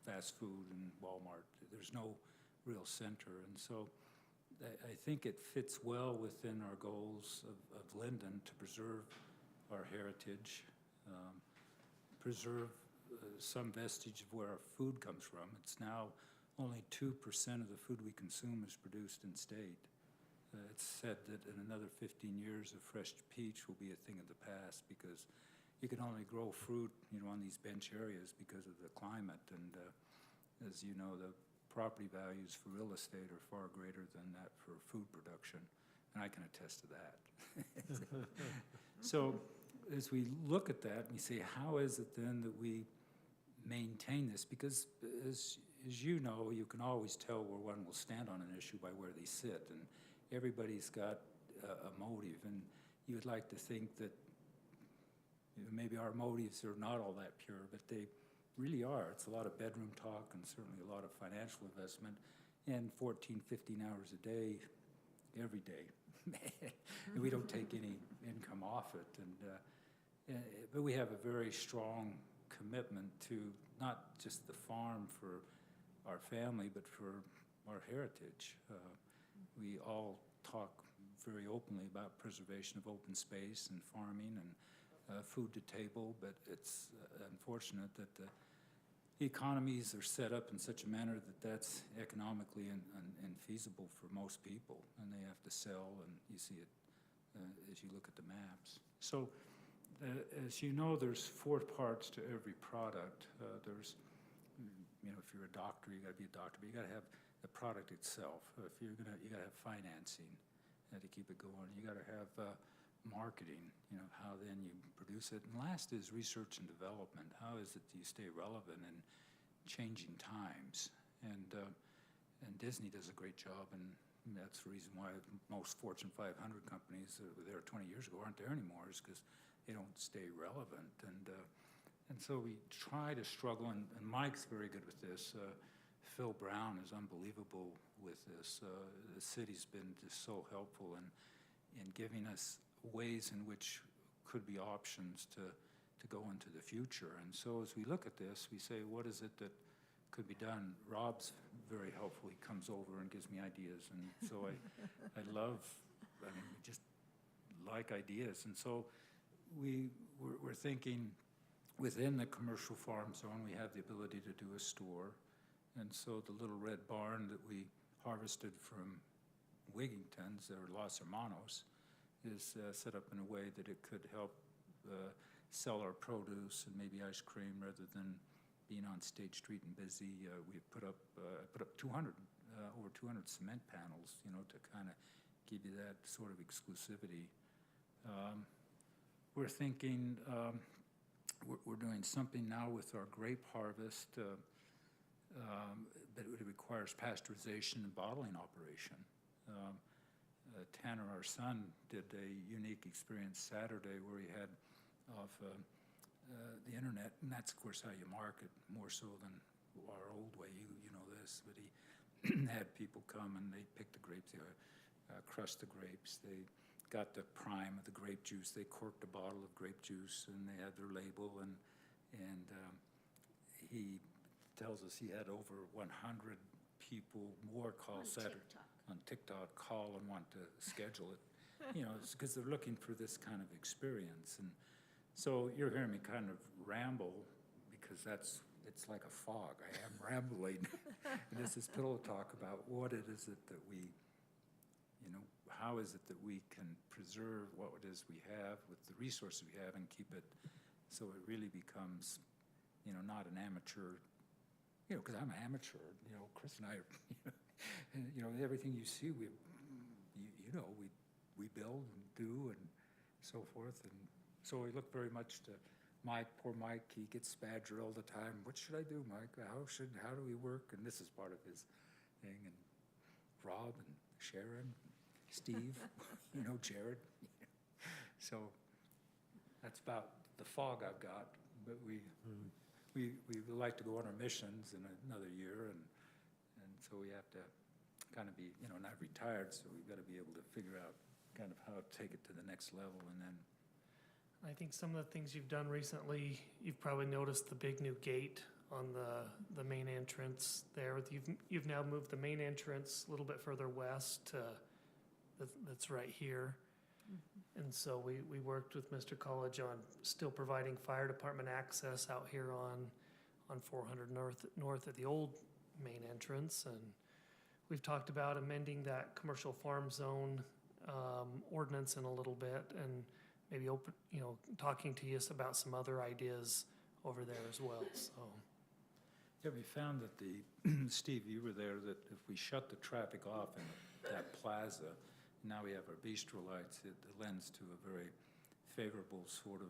fast food and Walmart. There's no real center. And so I think it fits well within our goals of Lindon to preserve our heritage, preserve some vestige of where our food comes from. It's now only 2% of the food we consume is produced in state. It's said that in another 15 years, a fresh peach will be a thing of the past because you can only grow fruit, on these bench areas because of the climate. And as you know, the property values for real estate are far greater than that for food production, and I can attest to that. So as we look at that, we say, how is it then that we maintain this? Because as you know, you can always tell where one will stand on an issue by where they sit, and everybody's got a motive, and you would like to think that maybe our motives are not all that pure, but they really are. It's a lot of bedroom talk and certainly a lot of financial investment, and 14, 15 hours a day, every day. And we don't take any income off it. But we have a very strong commitment to not just the farm for our family, but for our heritage. We all talk very openly about preservation of open space and farming and food to table, but it's unfortunate that the economies are set up in such a manner that that's economically infeasible for most people, and they have to sell, and you see it as you look at the maps. So, as you know, there's 4 parts to every product. There's, if you're a doctor, you gotta be a doctor, but you gotta have the product itself. If you gotta have financing to keep it going. You gotta have marketing, how then you produce it. And last is research and development. How is it that you stay relevant in changing times? And Disney does a great job, and that's the reason why most Fortune 500 companies that were there 20 years ago aren't there anymore, is because they don't stay relevant. And so we try to struggle, and Mike's very good with this. Phil Brown is unbelievable with this. The city's been just so helpful in giving us ways in which could be options to go into the future. And so as we look at this, we say, what is it that could be done? Rob's very helpful. He comes over and gives me ideas. And so I we just like ideas. And so we're thinking within the commercial farm zone, we have the ability to do a store. And so the little red barn that we harvested from Wigingtons, or Los Hermanos, is set up in a way that it could help sell our produce and maybe ice cream rather than being on State Street and busy. We put up 200, over 200 cement panels, to kind of give you that sort of exclusivity. We're thinking, we're doing something now with our grape harvest, but it requires pasteurization and bottling operation. Tanner, our son, did a unique experience Saturday where he had off the internet, and that's of course how you market, more so than our old way, you know this, but he had people come and they picked the grapes, they crushed the grapes, they got the prime of the grape juice, they corked a bottle of grape juice, and they had their label, and he tells us he had over 100 people more call Saturday on TikTok, call and want to schedule it. It's because they're looking for this kind of experience. And so you're hearing me kind of ramble because it's like a fog. I am rambling. And this is pillow talk about what it is that we, how is it that we can preserve what it is we have with the resources we have and keep it so it really becomes, not an amateur, because I'm an amateur, Chris and I are, everything you see, we build and do and so forth. And so we look very much to Mike, poor Mike, he gets badgered all the time. What should I do, Mike? How do we work? And this is part of his thing. And Rob and Sharon, Steve, Jared. So that's about the fog I've got. But we would like to go on our missions in another year, and so we have to kind of be, not retired, so we've got to be able to figure out kind of how to take it to the next level, and then, I think some of the things you've done recently, you've probably noticed the big new gate on the main entrance there. You've now moved the main entrance a little bit further west to, that's right here. And so we worked with Mr. College on still providing fire department access out here on 400 north of the old main entrance. And we've talked about amending that commercial farm zone ordinance in a little bit, and maybe talking to you about some other ideas over there as well, so. yeah, we found that Steve, you were there, that if we shut the traffic off in that plaza, now we have our bistro lights, it lends to a very favorable sort of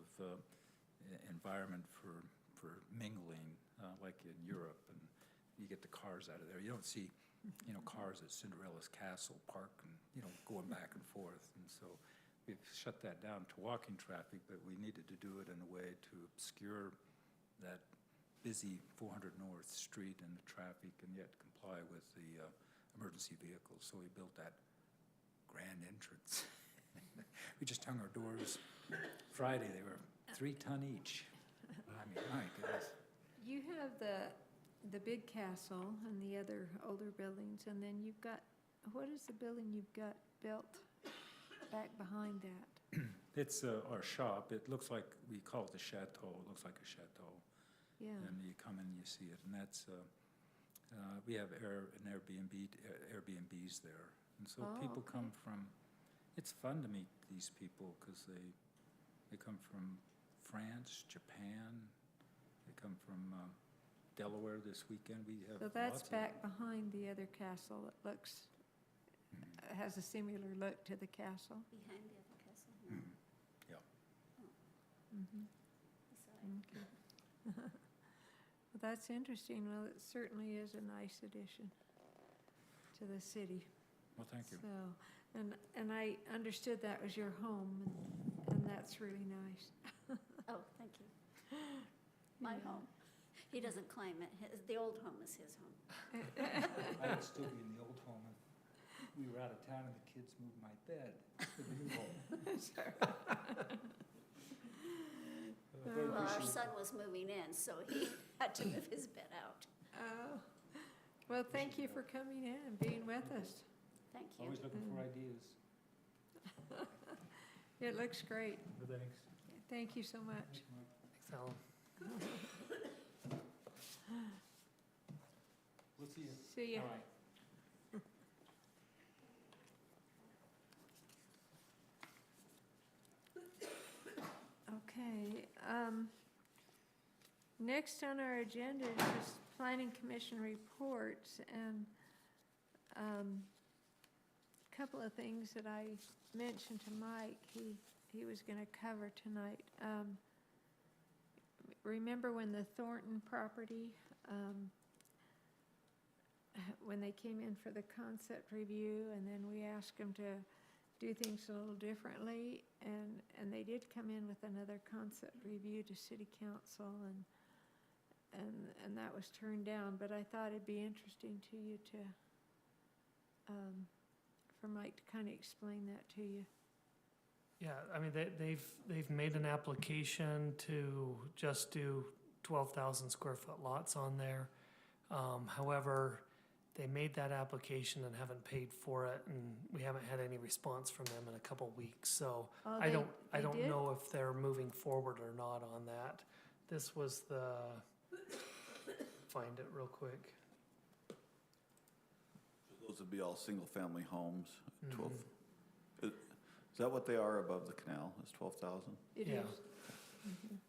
environment for mingling, like in Europe, and you get the cars out of there. You don't see, cars at Cinderella's castle park and, going back and forth, and so we've shut that down to walking traffic, but we needed to do it in a way to obscure that busy 400 North Street and the traffic, and yet comply with the emergency vehicles. So we built that grand entrance. We just hung our doors Friday. They were 3 ton each. I mean, my goodness. You have the big castle and the other older buildings, and then you've got, what is the building you've got built back behind that? It's our shop. It looks like, we call it the chateau. It looks like a chateau. Yeah. And you come in and you see it, and that's, we have Airbnbs there. And so people okay. come from, it's fun to meet these people because they come from France, Japan, they come from Delaware this weekend. We have So that's lots back behind the other castle. It looks, has a similar look to the castle. Behind the other castle? Yeah. Mhm. Beside. Okay. Well, that's interesting. Well, it certainly is a nice addition to the city. Well, thank you. So, and I understood that was your home, and that's really nice. Oh, thank you. My Yeah. home. He doesn't claim it. The old home is his home. I would still be in the old home if we were out of town and the kids moved my bed to the new home. Well, our son was moving in, so he had to move his bed out. Oh. Well, thank you for coming in and being with us. Thank you. Always looking for ideas. It looks great. Thanks. Thank you so much. Thanks, Alan. We'll see you. See you. All right. Okay, next on our agenda is just Planning Commission reports, and a couple of things that I mentioned to Mike, he was gonna cover tonight. Remember when the Thornton property, when they came in for the concept review, and then we asked them to do things a little differently, and they did come in with another concept review to city council, and that was turned down, but I thought it'd be interesting to you to, for Mike to kind of explain that to you. Yeah, I mean, they've made an application to just do 12,000 square foot lots on there. However, they made that application and haven't paid for it, and we haven't had any response from them in a couple weeks. So Oh, I they don't did? know if they're moving forward or not on that. This was find it real quick. Those would be all single-family homes, 12. Mhm. Is that what they are above the canal, is 12,000? It Yeah. is. Mhm.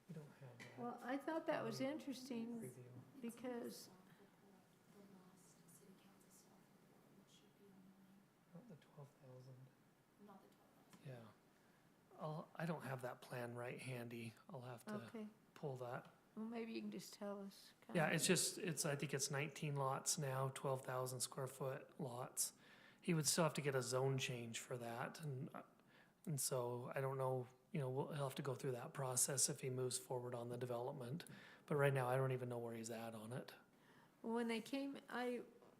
We don't have that Well, I thought that was interesting review. because, Not the 12,000. Yeah. I don't have that plan right handy. I'll have to okay, pull that. well, maybe you can just tell us. Yeah, kinda. I think it's 19 lots now, 12,000 square foot lots. He would still have to get a zone change for that, and so I don't know, he'll have to go through that process if he moves forward on the development. But right now, I don't even know where he's at on it. When they came,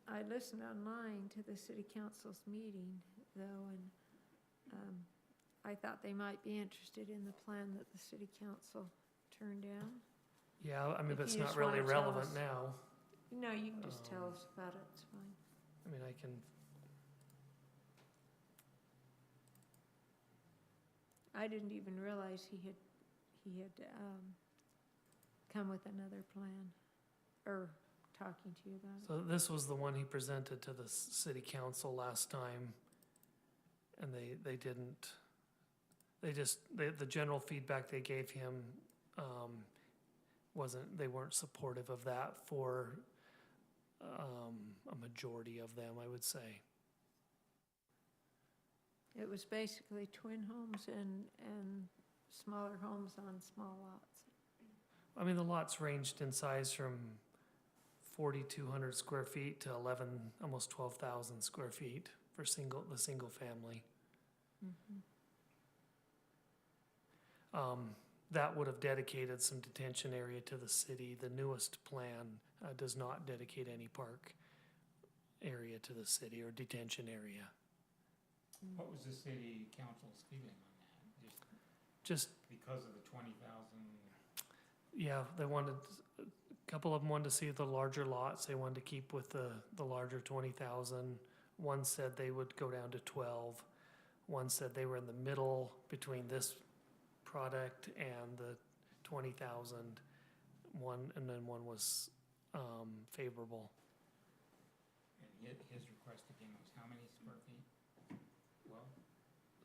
I listened online to the city council's meeting, though, and I thought they might be interested in the plan that the city council turned down. Yeah, I mean, If but it's you not just really wanna tell relevant us. now. No, you can just tell us about it, it's fine. I mean, I can, I didn't even realize he had come with another plan, or talking to you about it. so this was the one he presented to the city council last time. And they didn't, the general feedback they gave him, they weren't supportive of that for, a majority of them, I would say. It was basically twin homes and smaller homes on small lots. I mean, the lots ranged in size from 4,200 square feet to 11, almost 12,000 square feet for the single family. That would have dedicated some detention area to the city. The newest plan does not dedicate any park area to the city or detention area. What was the city council's feeling on that? Just, Because of the 20,000? yeah, a couple of them wanted to see the larger lots. They wanted to keep with the larger 20,000. One said they would go down to 12. One said they were in the middle between this product and the 20,000. And then one was favorable. And his request again was how many square feet? 12?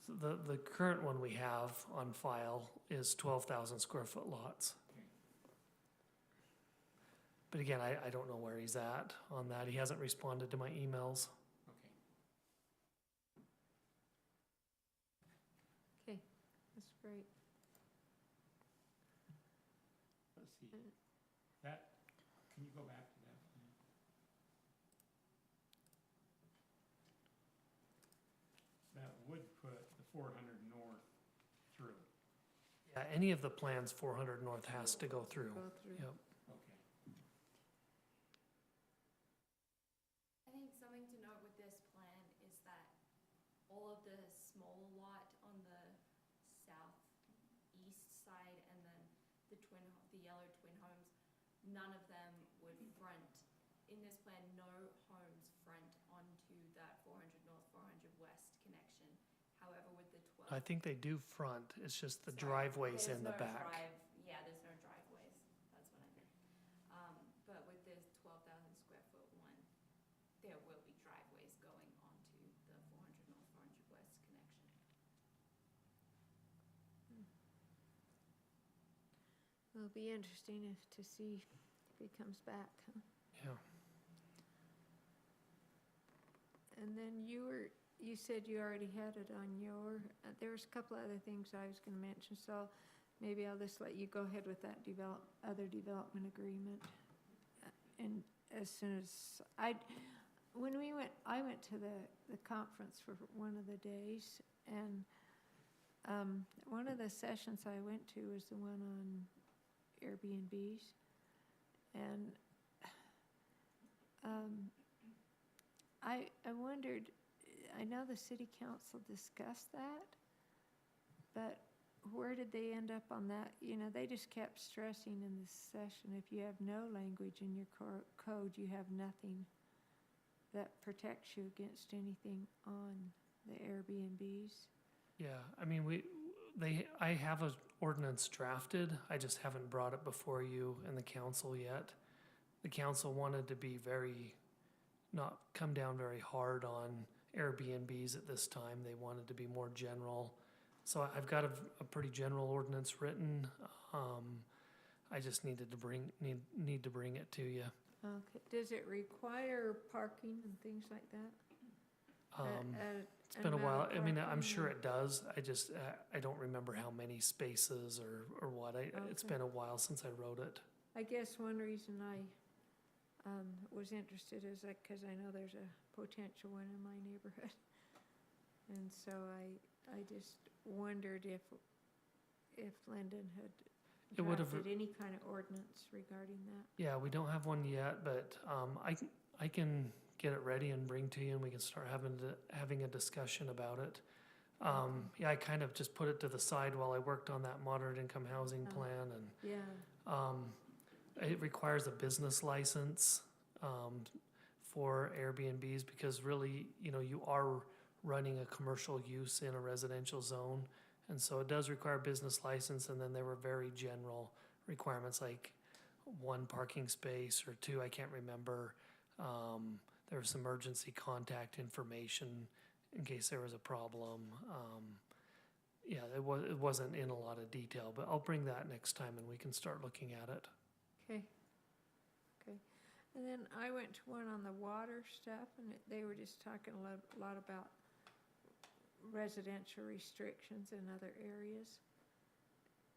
So the current one we have on file is 12,000 square foot lots. Okay. But again, I don't know where he's at on that. He hasn't responded to my emails. Okay. Okay, that's great. Let's see. That, can you go back to that? That would put the 400 north through. Yeah, any of the plans 400 north has to go through. Go through. Yep. Okay. I think something to note with this plan is that all of the small lot on the southeast side and then the yellow twin homes, none of them would front. In this plan, no homes front onto that 400 north, 400 west connection. However, with the 12. I think they do front. It's just the Sorry, driveways in the there's no back. Yeah, there's no driveways. That's what I meant. But with this 12,000 square foot one, there will be driveways going onto the 400 north, 400 west connection. It'll be interesting to see if he comes back, huh? Yeah. And then you said you already had it on your, there was a couple other things I was gonna mention, so maybe I'll just let you go ahead with that other development agreement. And as soon as, I went to the conference for one of the days, and one of the sessions I went to was the one on Airbnbs, and I wondered, I know the city council discussed that, but where did they end up on that? You know, they just kept stressing in this session, if you have no language in your code, you have nothing that protects you against anything on the Airbnbs. Yeah, I mean, I have an ordinance drafted. I just haven't brought it before you and the council yet. The council wanted to be not come down very hard on Airbnbs at this time. They wanted to be more general. So I've got a pretty general ordinance written. I just need to bring it to you. Okay, does it require parking and things like that? It's been a while. I mean, I'm Parking sure or- it does. I just, I don't remember how many spaces or what. It's Okay. been a while since I wrote it. I guess one reason I was interested is that because I know there's a potential one in my neighborhood. And so I just wondered if Lindon had It would have- drafted any kind of ordinance regarding that. Yeah, we don't have one yet, but I can get it ready and bring to you, and we can start having a discussion about it. Yeah, I kind of just put it to the side while I worked on that moderate income housing plan, and Yeah, it requires a business license for Airbnbs, because really, you are running a commercial use in a residential zone. And so it does require a business license, and then there were very general requirements like 1 parking space or 2, I can't remember. There was some emergency contact information in case there was a problem. Yeah, it wasn't in a lot of detail, but I'll bring that next time and we can start looking at it. okay. And then I went to one on the water stuff, and they were just talking a lot about residential restrictions in other areas.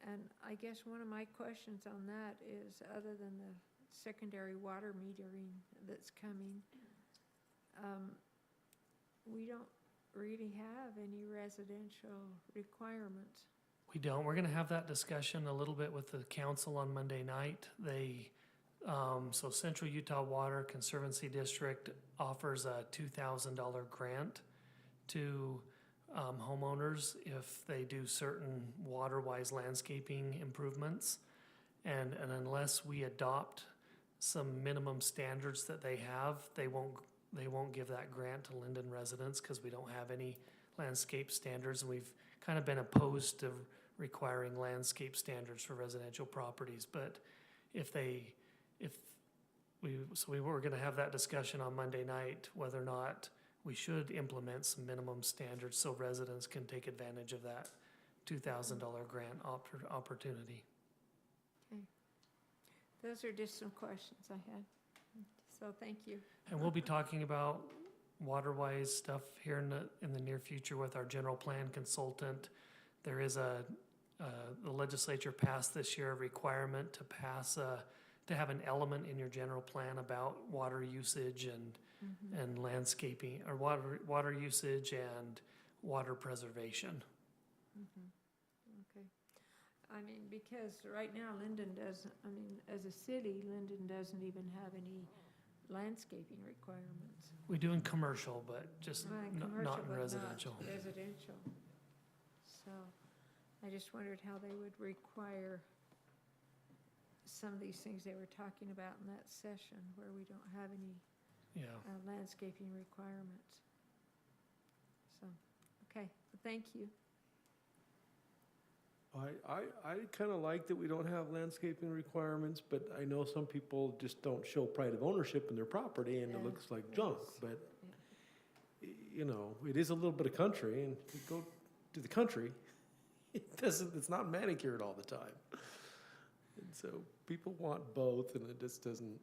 And I guess one of my questions on that is, other than the secondary water metering that's coming, we don't really have any residential requirements. We don't. We're going to have that discussion a little bit with the council on Monday night. So Central Utah Water Conservancy District offers a $2,000 grant to homeowners if they do certain water-wise landscaping improvements. And unless we adopt some minimum standards that they have, they won't give that grant to Lindon residents, because we don't have any landscape standards. And we've kind of been opposed to requiring landscape standards for residential properties. But we were going to have that discussion on Monday night, whether or not we should implement some minimum standards so residents can take advantage of that $2,000 grant opportunity. Okay. Those are just some questions I had. So thank you. And we'll be talking about water-wise stuff here in the near future with our general plan consultant. There is the legislature passed this year a requirement to have an element in your general plan about water usage and landscaping, or water usage and water preservation. Okay. I mean, because right now Lindon doesn't, as a city, Lindon doesn't even have any landscaping requirements. We do in commercial, but just Commercial, not in but residential. not residential. So I just wondered how they would require some of these things they were talking about in that session where we don't have any landscaping requirements. So, okay, thank you. I kind of like that we don't have landscaping requirements, but I know some people just don't show pride of ownership in their property, and it looks like junk. But, it is a little bit of country, and if you go to the country, it's not manicured all the time. And so people want both, and it just doesn't.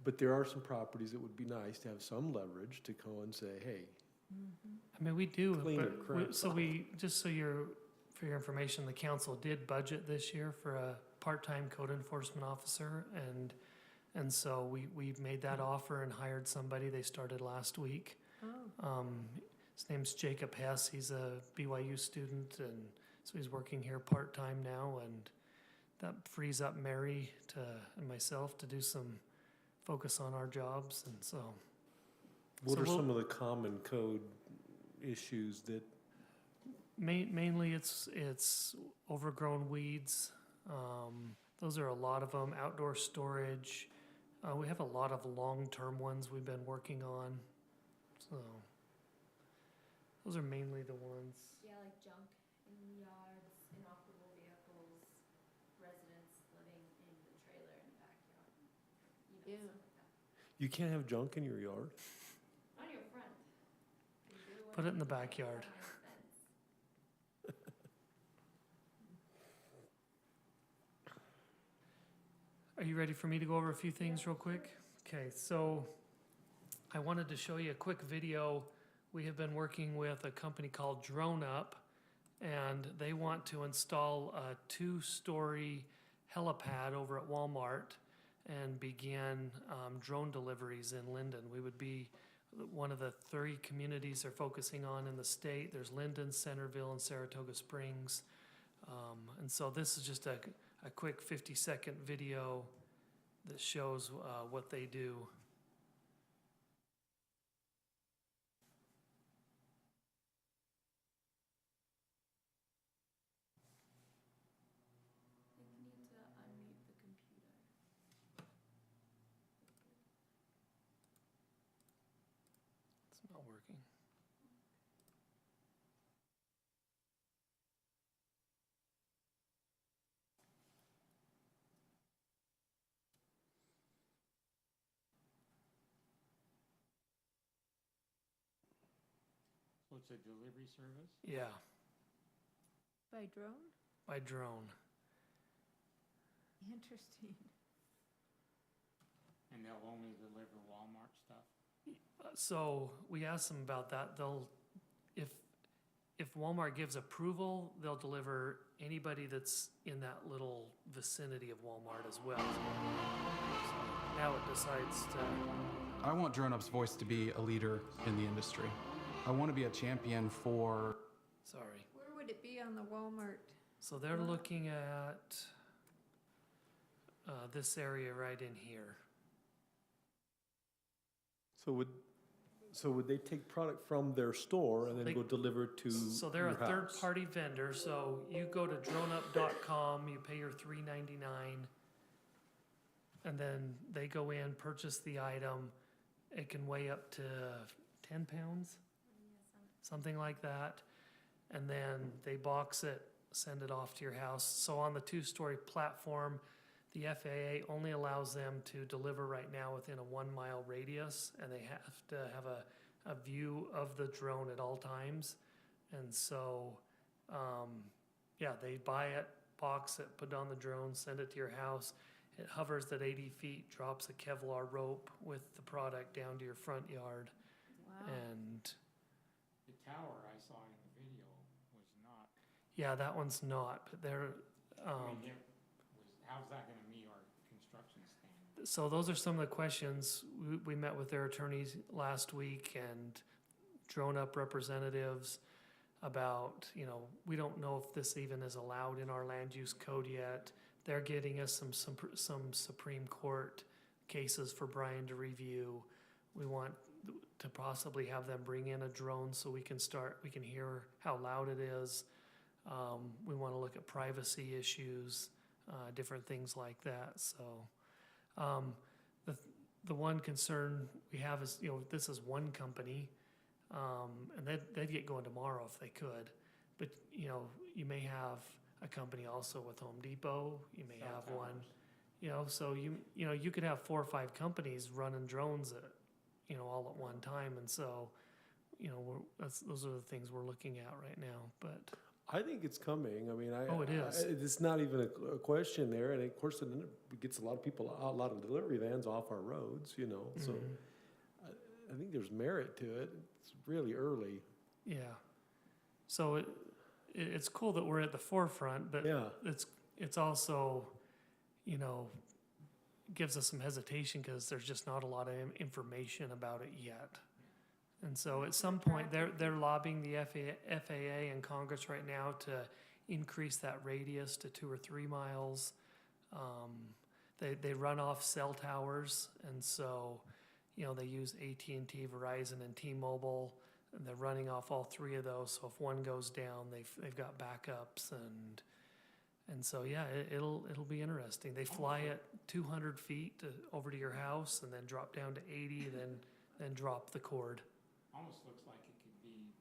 But there are some properties that would be nice to have some leverage to go and say, hey. I mean, we do, Clean but or crap. for your information, the council did budget this year for a part-time code enforcement officer, and so we've made that offer and hired somebody. They started last week. His name's Jacob Hess. He's a BYU student, and so he's working here part-time now, and that frees up Mary and myself to do some focus on our jobs, and so. What are some of the common code issues that? Mainly it's overgrown weeds. Those are a lot of them. Outdoor storage. We have a lot of long-term ones we've been working on. So those are mainly the ones. Yeah, like junk in yards, inoperable vehicles, residents living in the trailer in the backyard. Stuff like that. You can't have junk in your yard? On your front. Put it in the backyard. Are you ready for me to go over a few things real quick? Okay, so I wanted to show you a quick video. We have been working with a company called Drone Up, and they want to install a 2-story helipad over at Walmart and begin drone deliveries in Lindon. We would be one of the 3 communities they're focusing on in the state. There's Lindon, Centerville, and Saratoga Springs. And so this is just a quick 50-second video that shows what they do. It's not working. So it's a delivery service? Yeah, By drone? by drone. Interesting. And they'll only deliver Walmart stuff? So we asked them about that. If Walmart gives approval, they'll deliver anybody that's in that little vicinity of Walmart as well. So now it decides to, I want Drone Up's voice to be a leader in the industry. I want to be a champion for. sorry. Where would it be on the Walmart? So they're looking at this area right in here. So would they take product from their store and then They- go deliver it to So they're a your house? third-party vendor, so you go to droneup.com, you pay your $3.99, and then they go in, purchase the item. It can weigh up to 10 pounds, something like that. And then they box it, send it off to your house. So on the two-story platform, the FAA only allows them to deliver right now within a 1-mile radius, and they have to have a view of the drone at all times. And so, yeah, they buy it, box it, put it on the drone, send it to your house. It hovers at 80 feet, drops a Kevlar rope with the product down to your front yard. Wow. And The tower I saw in the video was not, yeah, that one's not, but they're, how's that gonna meet our construction standards? so those are some of the questions. We met with their attorneys last week and Drone Up representatives about, we don't know if this even is allowed in our land use code yet. They're getting us some Supreme Court cases for Brian to review. We want to possibly have them bring in a drone so we can hear how loud it is. We want to look at privacy issues, different things like that. So the one concern we have is, this is one company, and they'd get going tomorrow if they could. But, you may have a company also with Home Depot, you may have one, so you could have 4 or 5 companies running drones at, all at one time. And so, those are the things we're looking at right now, but. I think it's coming. I mean, Oh, it is. It's not even a question there, and of course, it gets a lot of people, a lot of delivery vans off our roads, So Mhm. I think there's merit to it. It's really early. Yeah. So it's cool that we're at the forefront, but Yeah. it's also, gives us some hesitation because there's just not a lot of information about it yet. And so at some point, they're lobbying the FAA and Congress right now to increase that radius to 2 or 3 miles. They run off cell towers, and so, they use AT&T, Verizon, and T-Mobile, and they're running off all 3 of those. So if one goes down, they've got backups, and so yeah, it'll be interesting. They fly at 200 feet over to your house, and then drop down to 80, then drop the cord. Almost looks like it could be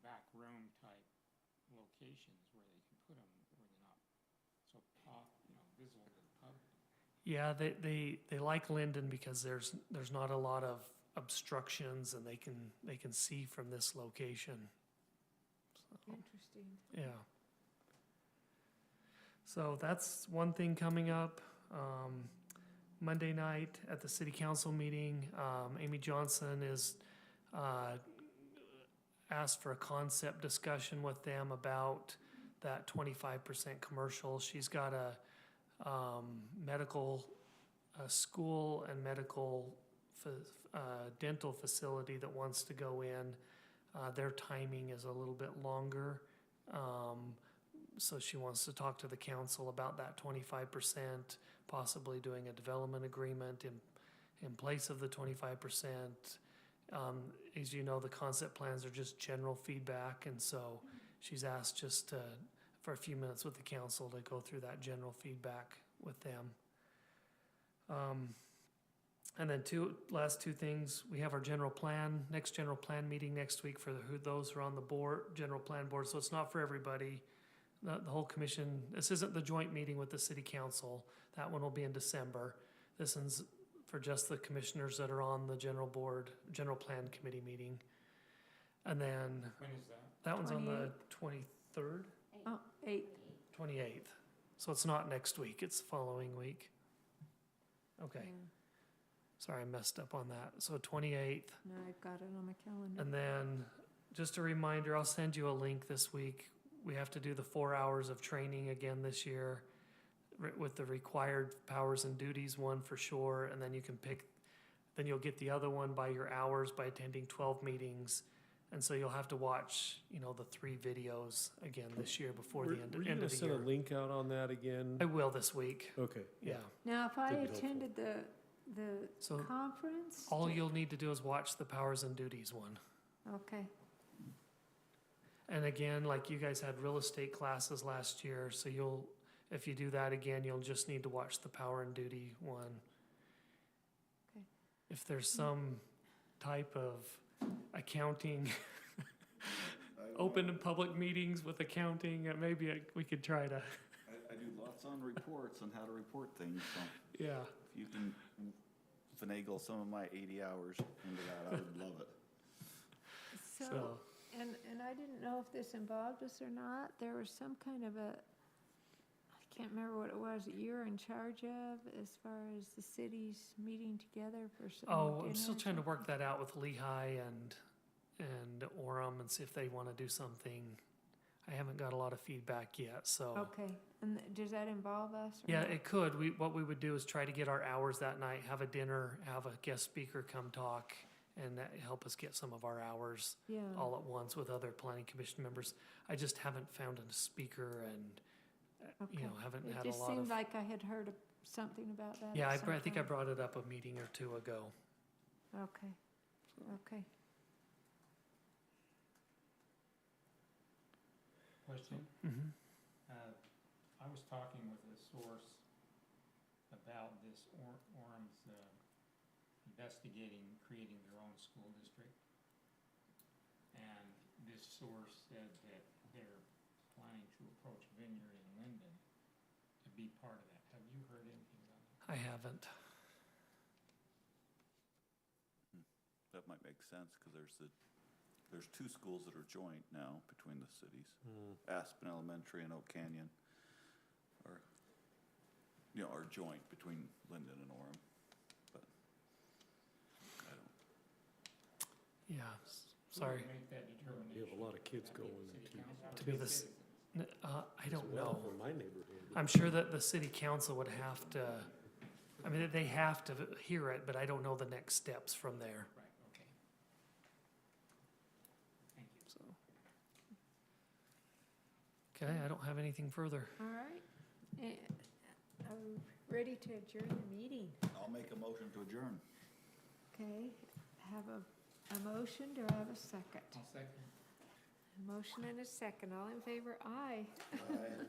back room type locations where they can put them where they're not so visible to the public. Yeah, they like Lindon because there's not a lot of obstructions, and they can see from this location. So, Interesting. yeah. So that's one thing coming up. Monday night at the city council meeting, Amy Johnson is asked for a concept discussion with them about that 25% commercial. She's got a medical school and medical dental facility that wants to go in. Their timing is a little bit longer. So she wants to talk to the council about that 25%, possibly doing a development agreement in place of the 25%. As you know, the concept plans are just general feedback, and so she's asked just for a few minutes with the council to go through that general feedback with them. And then last two things, we have our next general plan meeting next week for those who are on the board, general plan board, so it's not for everybody. The whole commission, this isn't the joint meeting with the city council, that one will be in December. This one's for just the commissioners that are on the general plan committee meeting. And then, When is that? that one's on the 23rd? Oh, 8th. 28th. So it's not next week, it's the following week. Okay, sorry, I messed up on that. So 28th. No, I've got it on my calendar. And then, just a reminder, I'll send you a link this week. We have to do the 4 hours of training again this year with the required powers and duties one for sure. And then you can pick, then you'll get the other one by your hours by attending 12 meetings. And so you'll have to watch, the 3 videos again this year before the end Were you of gonna the send year. a link out on that again? I will this week, Okay. yeah. Now, if I That'd be helpful. attended the So conference? all you'll need to do is watch the powers and duties one. Okay, And again, like you guys had real estate classes last year, so if you do that again, you'll just need to watch the power and duty one. Okay. If there's some type of accounting, open to public meetings with accounting, maybe we could try to, I do lots on reports and how to report things, so yeah. if you can finagle some of my 80 hours into that, I would love it. so, and I didn't know if this involved us or not. There was some kind of I can't remember what it was that you were in charge of as far as the cities meeting together for some Oh, I'm dinner still or trying to something. work that out with Lehigh and Orem and see if they want to do something. I haven't got a lot of feedback yet, so. Okay, and does that involve us? or Yeah, not? it could. What we would do is try to get our hours that night, have a dinner, have a guest speaker come talk, and that help us get some of our hours Yeah. all at once with other planning commission members. I just haven't found a speaker and, Okay. haven't It had a just lot seemed of. like I had heard something about that. Yeah, at I think I some brought it up a meeting or two ago. point. Okay, okay. Question? Mhm. I was talking with a source about this Orem's investigating creating their own school district. And this source said that they're planning to approach Vineyard and Lindon to be part of that. Have you heard anything about that? I haven't. That might make sense, because there's 2 schools that are joint now between the cities. Aspen Elementary and Oak Canyon are joint between Lindon and Orem. But I don't. Yeah, Who sorry. would make that determination? You have a lot of kids Would that be going the city to- council or to be the this- citizens? I don't As well know. in my neighborhood. I'm sure that the city council would have to, they have to hear it, but I don't know the next steps from there, Right, okay. Thank you. so. Okay, I don't have anything further. All right. I'm ready to adjourn the meeting. I'll make a motion to adjourn. Okay, have a motion, do I have a second? I'll second. A motion and a second, all in favor, aye. Aye.